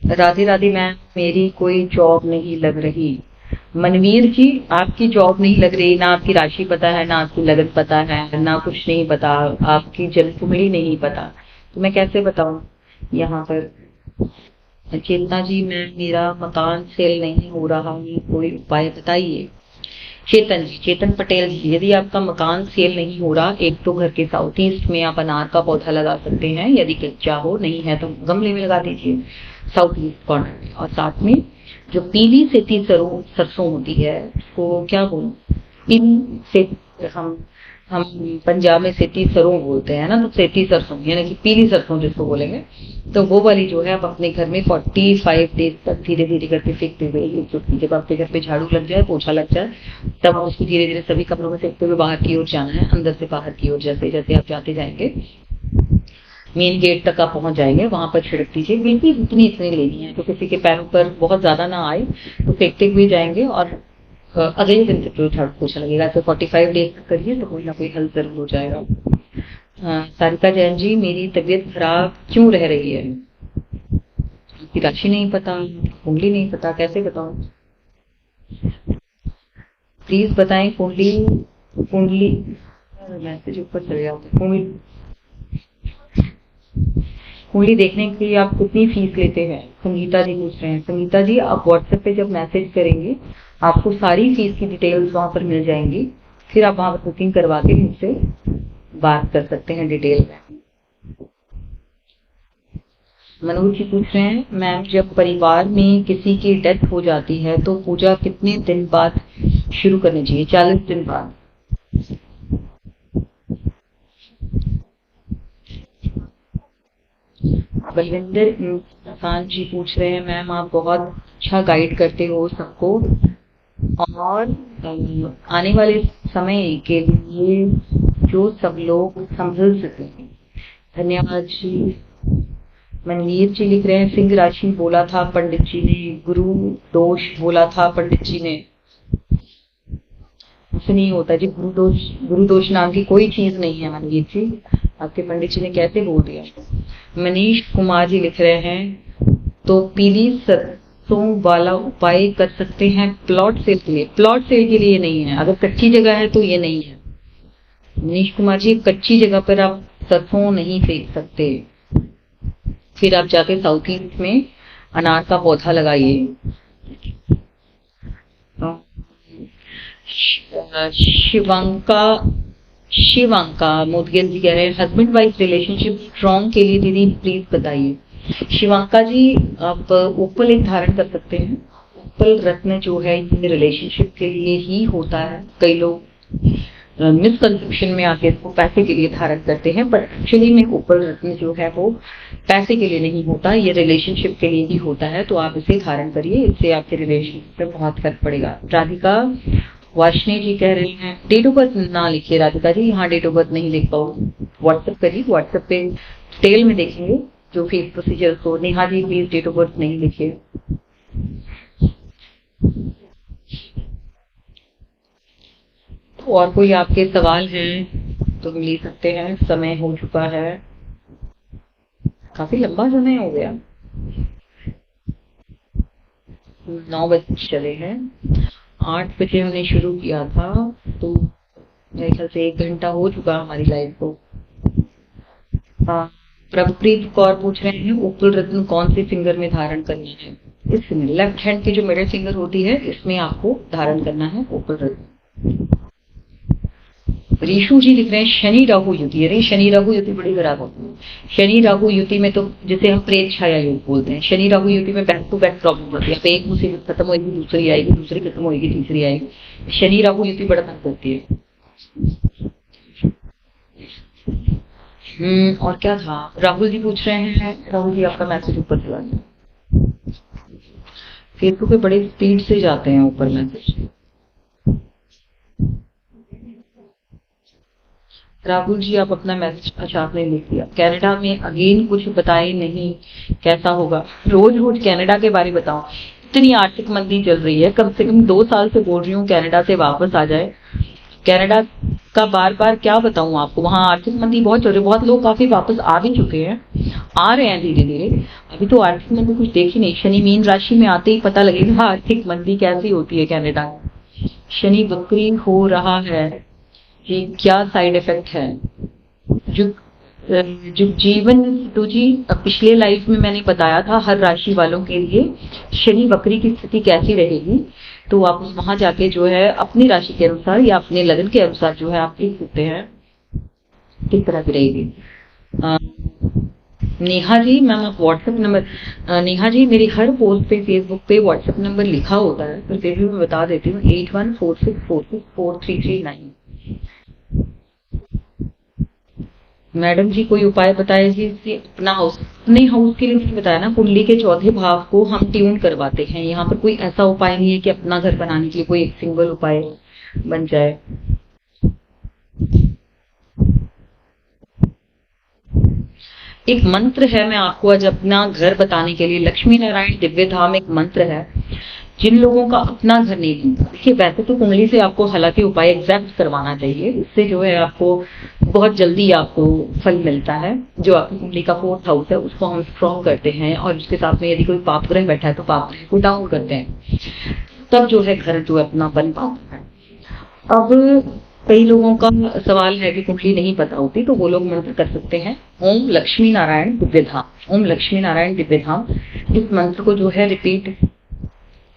राधे राधे मैम, मेरी कोई जॉब नहीं लग रही। मनवीर जी, आपकी जॉब नहीं लग रही, ना आपकी राशि पता है, ना आपकी लगन पता है, ना कुछ नहीं पता, आपकी जन्मकुंडली नहीं पता, तो मैं कैसे बताऊं यहाँ पर। चेतना जी, मैम मेरा मकान सेल नहीं हो रहा है, कोई उपाय बताइए। चेतन जी, चेतन पटेल जी, यदि आपका मकान सेल नहीं हो रहा, एक तो घर के साउथ ईस्ट में आप अनार का पौधा लगा सकते हैं, यदि कच्चा हो, नहीं है तो गमले में लगा दीजिए साउथ ईस्ट कॉर्नर में। और साथ में जो पीली सेती सरसों होती है, उसको क्या बोलूं, पीली से हम हम पंजाब में सेती सरों बोलते हैं ना, तो सेती सरसों यानी कि पीली सरसों जिसको बोलेंगे, तो वो वाली जो है आप अपने घर में 45 डेज तक धीरे धीरे करके फेंकते हुए, जब आपके घर पे झाड़ू लग जाए, पोछा लग जाए, तब उसको धीरे धीरे सभी कपड़ों में फेंकते हुए बाहर की ओर जाना है, अंदर से बाहर की ओर। जैसे जैसे आप जाते जाएंगे मेन गेट तक आप पहुंच जाएंगे, वहां पर छिड़क दीजिए। बिल्कुल इतनी इतनी लेनी है तो किसी के पैरों पर बहुत ज्यादा ना आए, तो फेंकते हुए जाएंगे और अगले दिन से तो झाड़ू पोछा लगेगा। तो 45 डेज तक करिए तो कोई ना कोई हल जरूर हो जाएगा। सारिका जैन जी, मेरी तबीयत खराब क्यों रह रही है? आपकी राशि नहीं पता, कुंडली नहीं पता, कैसे बताऊं? प्लीज बताएं। कुंडली कुंडली मैसेज ऊपर चले जाते। कुंडली देखने के लिए आप कितनी फीस लेते हैं? संगीता जी पूछ रहे हैं। संगीता जी, आप व्हाट्सएप पे जब मैसेज करेंगे आपको सारी फीस की डिटेल्स वहां पर मिल जाएंगी, फिर आप वहां पर बुकिंग करवा के मुझसे बात कर सकते हैं डिटेल में। मनोज जी पूछ रहे हैं, मैम जब परिवार में किसी की डेथ हो जाती है तो पूजा कितने दिन बाद शुरू करनी चाहिए? 40 दिन बाद। बलविंदर इंसान जी पूछ रहे हैं, मैम आप बहुत अच्छा गाइड करते हो सबको और आने वाले समय के लिए जो सब लोग संभल सके। धन्यवाद जी। मनवीर जी लिख रहे हैं, सिंह राशि बोला था पंडित जी ने, गुरु दोष बोला था पंडित जी ने। ऐसे नहीं होता जी, गुरु दोष नाम की कोई चीज नहीं है मनवीर जी, आपके पंडित जी ने कैसे बोल दिया। मनीष कुमार जी लिख रहे हैं, तो पीली सरसों वाला उपाय कर सकते हैं प्लॉट सेल के लिए? प्लॉट सेल के लिए नहीं है, अगर कच्ची जगह है तो ये नहीं है। मनीष कुमार जी, कच्ची जगह पर आप सरसों नहीं फेंक सकते, फिर आप जाके साउथ ईस्ट में अनार का पौधा लगाइए। शिवांका मुदगिल जी कह रहे हैं, हस्बैंड वाइफ रिलेशनशिप स्ट्रॉन्ग के लिए दीदी प्लीज बताइए। शिवांका जी, आप ओपल एक धारण कर सकते हैं। ओपल रत्न जो है ये रिलेशनशिप के लिए ही होता है। कई लोग मिसकंसेप्शन में आके इसको पैसे के लिए धारण करते हैं, पर एक्चुअली में ओपल रत्न जो है वो पैसे के लिए नहीं होता, ये रिलेशनशिप के लिए ही होता है। तो आप इसे धारण करिए, इससे आपके रिलेशनशिप पे बहुत फर्क पड़ेगा। राधिका वाशनी जी कह रही हैं, डेट ऑफ बर्थ ना लिखिए राधिका जी, यहाँ डेट ऑफ बर्थ नहीं लिख पाओ, व्हाट्सएप करिए, व्हाट्सएप पे डिटेल में देखेंगे जो फीस प्रोसीजर को। Neha ji please date of birth नहीं लिखिए। और कोई आपके सवाल हैं तो ले सकते हैं, समय हो चुका है, काफी लंबा समय हो गया, 9 बजे चले हैं, 8 बजे हमने शुरू किया था, तो मेरे ख्याल से 1 घंटा हो चुका हमारी लाइव को। प्रभुप्रीत कौर पूछ रहे हैं, ओपल रत्न कौन से फिंगर में धारण करना है? इस लेफ्ट हैंड की जो मिडिल फिंगर होती है इसमें आपको धारण करना है ओपल रत्न। रीशु जी लिख रहे हैं, शनि राहु युति। अरे शनि राहु युति बड़ी खराब होती है। शनि राहु युति में तो जिसे हम प्रेत छाया योग बोलते हैं, शनि राहु युति में बैक टू बैक प्रॉब्लम होती है। एक मुसीबत खत्म होगी दूसरी आएगी, दूसरी खत्म होगी तीसरी आएगी। शनि राहु युति बड़ा तंग करती है। और क्या था? राहुल जी पूछ रहे हैं, राहुल जी आपका मैसेज ऊपर चला गया, फेसबुक पे बड़े स्पीड से जाते हैं ऊपर मैसेज। राहुल जी आप अपना मैसेज अच्छा आपने लिख दिया। कनाडा में अगेन कुछ बताए नहीं, कैसा होगा? रोज रोज कनाडा के बारे में बताओ, इतनी आर्थिक मंदी चल रही है, कम से कम 2 साल से बोल रही हूँ कनाडा से वापस आ जाए। कनाडा का बार बार क्या बताऊं आपको, वहां आर्थिक मंदी बहुत चल रही है, बहुत लोग काफी वापस आ भी चुके हैं, आ रहे हैं धीरे धीरे। अभी तो आर्थिक मंदी कुछ देखी नहीं, शनि मीन राशि में आते ही पता लगेगा आर्थिक मंदी कैसी होती है कनाडा में। शनि वक्री हो रहा है, ये क्या साइड इफेक्ट है? जो जीवन तो जी पिछले लाइफ में मैंने बताया था हर राशि वालों के लिए शनि वक्री की स्थिति कैसी रहेगी, तो आप वहां जाके जो है अपनी राशि के अनुसार या अपने लगन के अनुसार जो है आप देख सकते हैं किस तरह की रहेगी। नेहा जी मैम आप व्हाट्सएप नंबर, नेहा जी मेरी हर पोस्ट पे फेसबुक पे व्हाट्सएप नंबर लिखा होता है, तो फिर भी मैं बता देती हूँ 8146464339। मैडम जी कोई उपाय बताए जी, इससे अपने हाउस के लिए नहीं बताया ना, कुंडली के चौथे भाव को हम ट्यून करवाते हैं। यहाँ पर कोई ऐसा उपाय नहीं है कि अपना घर बनाने के लिए कोई एक सिंगल उपाय बन जाए। एक मंत्र है, मैं आपको आज अपना घर बताने के लिए, लक्ष्मी नारायण दिव्य धाम एक मंत्र है। जिन लोगों का अपना घर नहीं बनता, देखिए वैसे तो कुंडली से आपको हालांकि उपाय एग्जैक्ट करवाना चाहिए, इससे जो है आपको बहुत जल्दी आपको फल मिलता है। जो आपकी कुंडली का 4th हाउस है उसको हम स्ट्रॉन्ग करते हैं, और उसके साथ में यदि कोई पाप ग्रह बैठा है तो पाप ग्रह को डाउन करते हैं, तब जो है घर जो है अपना बन पाता है। अब कई लोगों का सवाल है कि कुंडली नहीं पता होती, तो वो लोग मंत्र कर सकते हैं, ओम लक्ष्मी नारायण दिव्य धाम, ओम लक्ष्मी नारायण दिव्य धाम। इस मंत्र को जो है रिपीट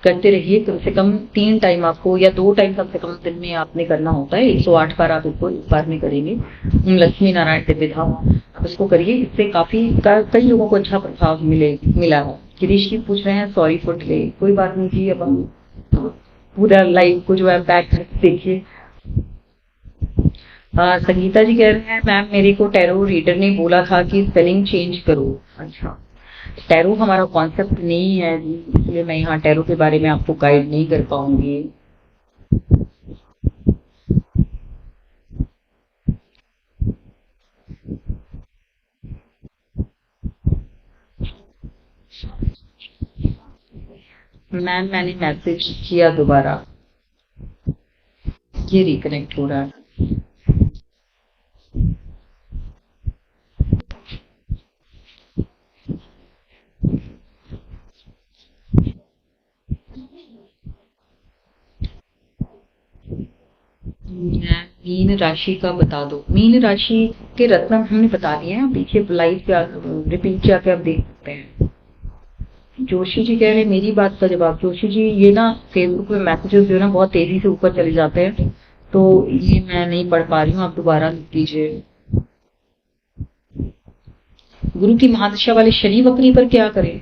करते रहिए, कम से कम 3 टाइम आपको, या 2 टाइम कम से कम दिन में आपने करना होता है। 108 बार आप इसको एक बार में करेंगे, ओम लक्ष्मी नारायण दिव्य धाम आप इसको करिए। इससे काफी कई लोगों को अच्छा प्रभाव मिला है। गिरीश जी पूछ रहे हैं सॉरी फॉर डिले, कोई बात नहीं जी, अब हम पूरा लाइव को जो है बैक देखिए। संगीता जी कह रहे हैं मैम मेरे को टैरो रीडर ने बोला था कि स्पेलिंग चेंज करो। अच्छा, टैरो हमारा कॉन्सेप्ट नहीं है जी, इसलिए मैं यहाँ टैरो के बारे में आपको गाइड नहीं कर पाऊंगी। मैम मैंने मैसेज किया दोबारा, ये रिकनेक्ट हो रहा है। मीन राशि का बता दो। मीन राशि के रत्न हमने बता दिए हैं, पीछे लाइव पे रिपीट जाके आप देख सकते हैं। जोशी जी कह रहे हैं मेरी बात का जवाब। जोशी जी ये ना फेसबुक पे मैसेजेस जो है ना बहुत तेजी से ऊपर चले जाते हैं, तो ये मैं नहीं पढ़ पा रही हूँ, आप दोबारा लिख दीजिए। गुरु की महादशा वाले शनि वक्री पर क्या करें?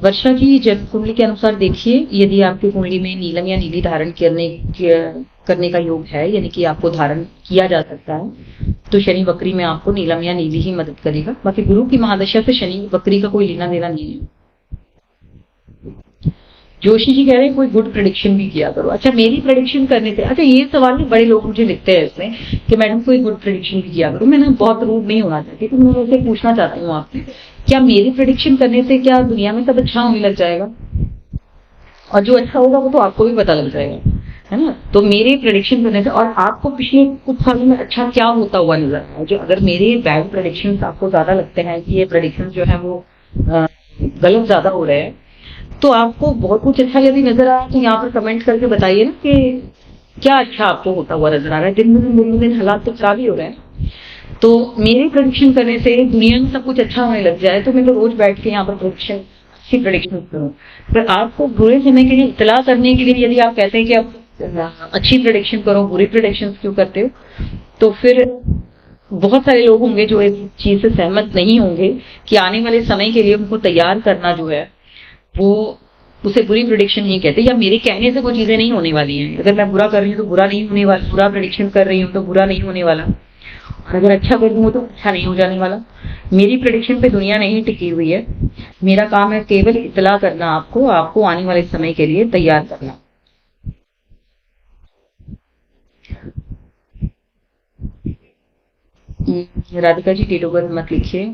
वर्षा की जन्म कुंडली के अनुसार देखिए, यदि आपकी कुंडली में नीलम या नीली धारण करने का योग है, यानी कि आपको धारण किया जा सकता है, तो शनि वक्री में आपको नीलम या नीली ही मदद करेगा। बाकी गुरु की महादशा से शनि वक्री का कोई लेना देना नहीं है। जोशी जी कह रहे हैं कोई गुड प्रेडिक्शन भी किया करो। अच्छा, मेरी प्रेडिक्शन करने से, अच्छा ये सवाल भी बड़े लोग मुझे लिखते हैं इसमें कि मैडम कोई गुड प्रेडिक्शन भी किया करो। मैं ना बहुत रूड नहीं होना चाहती, तो मैं उनसे पूछना चाहती हूँ आपसे, क्या मेरी प्रेडिक्शन करने से क्या दुनिया में सब अच्छा होने लग जाएगा? और जो अच्छा होगा वो तो आपको भी पता लग जाएगा, है ना? तो मेरे प्रेडिक्शन करने से, और आपको पिछले कुछ सालों में अच्छा क्या होता हुआ नजर आया? जो अगर मेरे बैड प्रेडिक्शन आपको ज्यादा लगते हैं कि ये प्रेडिक्शन जो है वो गलत ज्यादा हो रहे हैं, तो आपको बहुत कुछ अच्छा यदि नजर आया तो यहाँ पर कमेंट करके बताइए ना कि क्या अच्छा आपको होता हुआ नजर आ रहा है। दिन हालात तो खराब ही हो रहे हैं, तो मेरे प्रेडिक्शन करने से दुनिया में सब कुछ अच्छा होने लग जाए तो मैं तो रोज बैठ के यहाँ पर अच्छी प्रेडिक्शन करूँ। पर आपको बुरे समय के लिए इतला करने के लिए यदि आप कहते हैं कि आप अच्छी प्रेडिक्शन करो, बुरी प्रेडिक्शन क्यों करते हो, तो फिर बहुत सारे लोग होंगे जो इस चीज से सहमत नहीं होंगे कि आने वाले समय के लिए उनको तैयार करना जो है वो उसे बुरी प्रेडिक्शन नहीं कहते, या मेरे कहने से वो चीजें नहीं होने वाली हैं। अगर मैं बुरा कर रही हूँ तो बुरा नहीं होने वाला, बुरा प्रेडिक्शन कर रही हूँ तो बुरा नहीं होने वाला, और अगर अच्छा कर दूँ तो अच्छा नहीं हो जाने वाला। मेरी प्रेडिक्शन पे दुनिया नहीं टिकी हुई है। मेरा काम है केवल इतला करना, आपको आने वाले समय के लिए तैयार करना। Radhika ji date of birth मत लिखिए।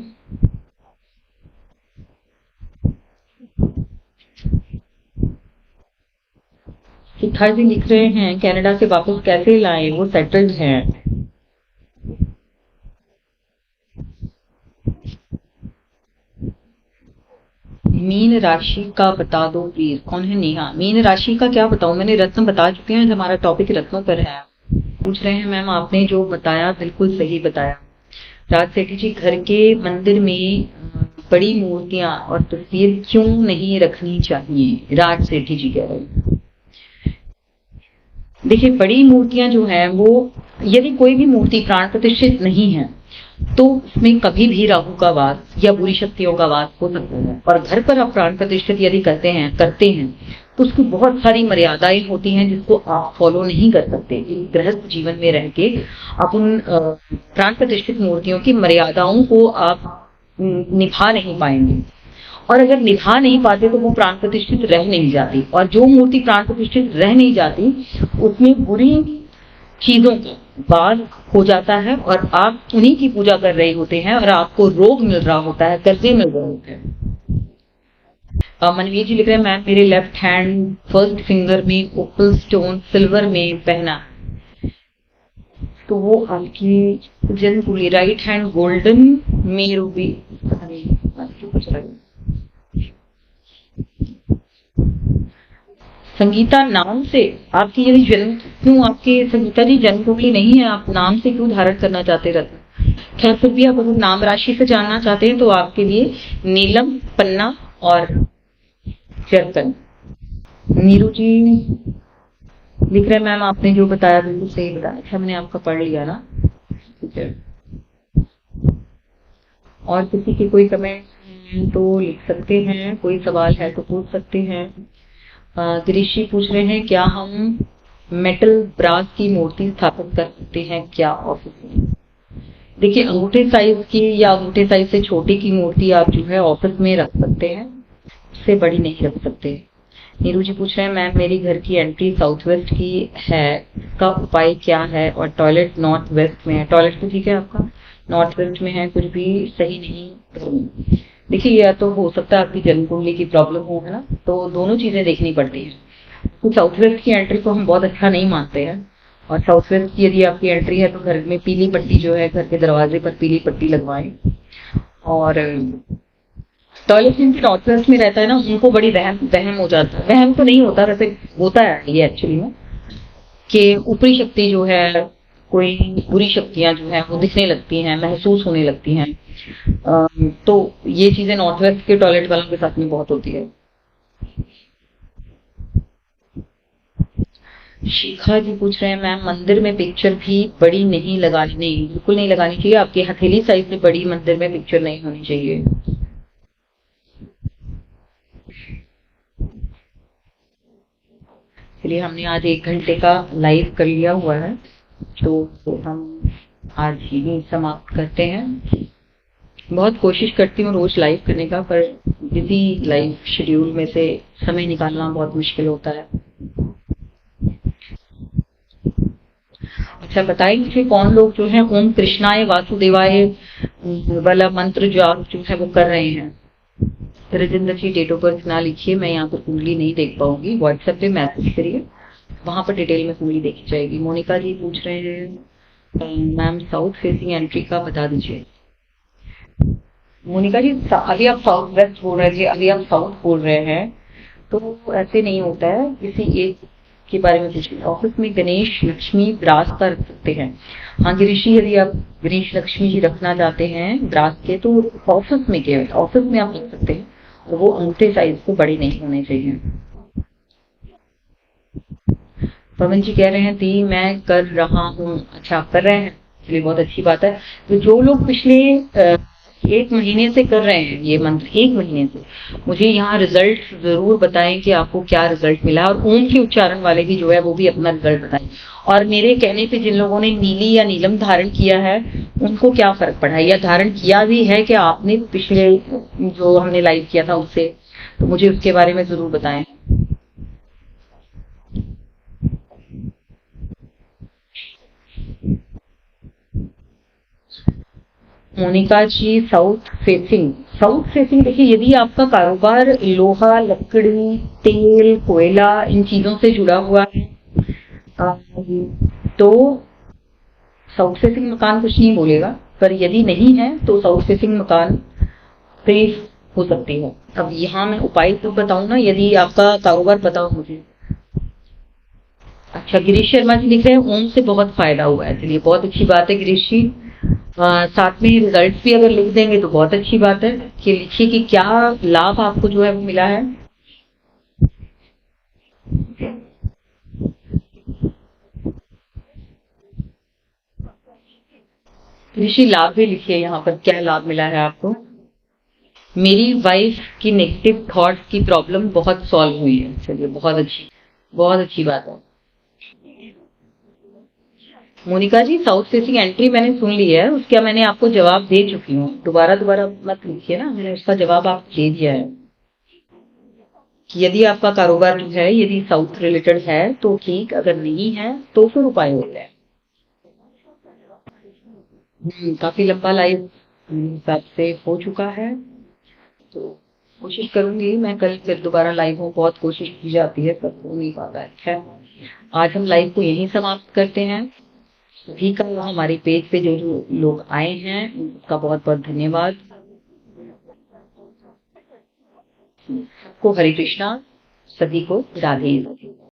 सिद्धार्थ जी लिख रहे हैं कनाडा से वापस कैसे लाए, वो सेटल्ड हैं। मीन राशि का बता दो प्लीज। कौन है नेहा? मीन राशि का क्या बताऊं, मैंने रत्न बता चुके हैं, हमारा टॉपिक रत्नों पर है। पूछ रहे हैं मैम आपने जो बताया बिल्कुल सही बताया। राज सेठी जी घर के मंदिर में बड़ी मूर्तियां और तस्वीर क्यों नहीं रखनी चाहिए? राज सेठी जी कह रहे हैं। देखिए बड़ी मूर्तियां जो है वो, यदि कोई भी मूर्ति प्राण प्रतिष्ठित नहीं है तो उसमें कभी भी राहु का वास या बुरी शक्तियों का वास हो सकता है। और घर पर आप प्राण प्रतिष्ठित यदि करते हैं तो उसकी बहुत सारी मर्यादाएं होती हैं जिसको आप फॉलो नहीं कर सकते। गृहस्थ जीवन में रह के आप उन प्राण प्रतिष्ठित मूर्तियों की मर्यादाओं को आप निभा नहीं पाएंगे, और अगर निभा नहीं पाते तो वो प्राण प्रतिष्ठित रह नहीं जाती। और जो मूर्ति प्राण प्रतिष्ठित रह नहीं जाती उसमें बुरी चीजों का वास हो जाता है, और आप उन्हीं की पूजा कर रहे होते हैं और आपको रोग मिल रहा होता है, कर्जे मिल रहे होते हैं। मनवीर जी लिख रहे हैं, मैम मेरे लेफ्ट हैंड फर्स्ट फिंगर में ओपल स्टोन सिल्वर में पहना, तो वो आपकी जन्म कुंडली। राइट हैंड गोल्डन में रूबी, संगीता नाम से आपकी यदि जन्म, क्यों आपके संगीता जी जन्म कुंडली नहीं है, आप नाम से क्यों धारण करना चाहते रहते? खैर फिर भी आप अगर नाम राशि से जानना चाहते हैं तो आपके लिए नीलम, पन्ना और जर्कन। नीरू जी लिख रहे हैं, मैम आपने जो बताया बिल्कुल सही बताया। अच्छा मैंने आपका पढ़ लिया ना, ठीक है। और किसी के कोई कमेंट तो लिख सकते हैं, कोई सवाल है तो पूछ सकते हैं। गिरीश जी पूछ रहे हैं, क्या हम मेटल ब्रास की मूर्ति स्थापित कर सकते हैं क्या ऑफिस में? देखिए अंगूठे साइज की या अंगूठे साइज से छोटी की मूर्ति आप जो है ऑफिस में रख सकते हैं, उससे बड़ी नहीं रख सकते। नीरू जी पूछ रहे हैं, मैम मेरी घर की एंट्री साउथ वेस्ट की है, इसका उपाय क्या है? और टॉयलेट नॉर्थ वेस्ट में है। टॉयलेट तो ठीक है आपका, नॉर्थ वेस्ट में है, कुछ भी सही नहीं। देखिए या तो हो सकता है आपकी जन्म कुंडली की प्रॉब्लम हो, है ना, तो दोनों चीजें देखनी पड़ती है। तो साउथ वेस्ट की एंट्री को हम बहुत अच्छा नहीं मानते हैं, और साउथ वेस्ट की यदि आपकी एंट्री है तो घर में पीली पट्टी जो है, घर के दरवाजे पर पीली पट्टी लगवाएं। और टॉयलेट जिनके नॉर्थ वेस्ट में रहता है ना, उनको बड़ी वहम हो जाता है। वहम तो नहीं होता, वैसे होता है ये एक्चुअली में, कि ऊपरी शक्ति जो है, कोई बुरी शक्तियां जो है वो दिखने लगती हैं, महसूस होने लगती हैं। तो ये चीजें नॉर्थ वेस्ट के टॉयलेट वालों के साथ में बहुत होती है। शिखा जी पूछ रहे हैं, मैम मंदिर में पिक्चर भी बड़ी नहीं लगानी, नहीं बिल्कुल नहीं लगानी चाहिए। आपकी हथेली साइज से बड़ी मंदिर में पिक्चर नहीं होनी चाहिए। इसलिए हमने आज 1 घंटे का लाइव कर लिया हुआ है, तो हम आज ही समाप्त करते हैं। बहुत कोशिश करती हूँ रोज लाइव करने का, पर बिजी लाइव शेड्यूल में से समय निकालना बहुत मुश्किल होता है। अच्छा बताइए मुझे, कौन लोग जो है ओम कृष्णाय वासुदेवाय वाला मंत्र जो है वो कर रहे हैं? राजेंद्र जी डेट ऑफ बर्थ ना लिखिए, मैं यहाँ पर कुंडली नहीं देख पाऊंगी। व्हाट्सएप पे मैसेज करिए, वहां पर डिटेल में कुंडली देखी जाएगी। मोनिका जी पूछ रहे हैं, मैम साउथ फेसिंग एंट्री का बता दीजिए। मोनिका जी अभी आप साउथ वेस्ट बोल रहे थे, अभी आप साउथ बोल रहे हैं, तो ऐसे नहीं होता है। किसी एक के बारे में पूछिए। ऑफिस में गणेश लक्ष्मी ब्रास का रख सकते हैं। हाँ गिरीशी, यदि आप गणेश लक्ष्मी जी रखना चाहते हैं ब्रास के, तो ऑफिस में केवल ऑफिस में आप रख सकते हैं, और वो अंगूठे साइज से बड़े नहीं होने चाहिए। पवन जी कह रहे हैं, दी मैं कर रहा हूँ। अच्छा आप कर रहे हैं, चलिए बहुत अच्छी बात है। तो जो लोग पिछले 1 महीने से कर रहे हैं ये मंत्र, 1 महीने से, मुझे यहाँ रिजल्ट जरूर बताएं कि आपको क्या रिजल्ट मिला। और ओम के उच्चारण वाले भी जो है वो भी अपना रिजल्ट बताएं। और मेरे कहने पे जिन लोगों ने नीली या नीलम धारण किया है उनको क्या फर्क पड़ा है, या धारण किया भी है कि आपने पिछले जो हमने लाइव किया था उससे, तो मुझे उसके बारे में जरूर बताएं। मोनिका जी साउथ फेसिंग देखिए, यदि आपका कारोबार लोहा, लकड़ी, तेल, कोयला इन चीजों से जुड़ा हुआ है तो साउथ फेसिंग मकान कुछ नहीं बोलेगा, पर यदि नहीं है तो साउथ फेसिंग मकान फेस हो सकती है। अब यहाँ मैं उपाय तो बताऊं ना, यदि आपका कारोबार बताओ मुझे। अच्छा गिरीश शर्मा जी लिख रहे हैं, ओम से बहुत फायदा हुआ है। चलिए बहुत अच्छी बात है गिरीश जी। साथ में रिजल्ट भी अगर लिख देंगे तो बहुत अच्छी बात है, कि लिखिए कि क्या लाभ आपको जो है वो मिला है। ऋषि लाभ भी लिखिए यहाँ पर, क्या लाभ मिला है आपको। मेरी वाइफ की नेगेटिव थॉट्स की प्रॉब्लम बहुत सॉल्व हुई है। चलिए, बहुत अच्छी बात है। मोनिका जी, साउथ फेसिंग एंट्री मैंने सुन ली है, उसका मैंने आपको जवाब दे चुकी हूँ। दोबारा दोबारा मत लिखिए ना, मैंने उसका जवाब आप दे दिया है कि यदि आपका कारोबार जो है यदि साउथ रिलेटेड है तो ठीक, अगर नहीं है तो फिर उपाय होता है। काफी लंबा लाइव हिसाब से हो चुका है, तो कोशिश करूंगी मैं कल फिर दोबारा लाइव हो। बहुत कोशिश की जाती है पर हो नहीं पाता है। खैर, आज हम लाइव को यहीं समाप्त करते हैं। सभी का हमारे पेज पे जो जो लोग आए हैं उनका बहुत बहुत धन्यवाद। को हरे कृष्णा, सभी को राधे राधे।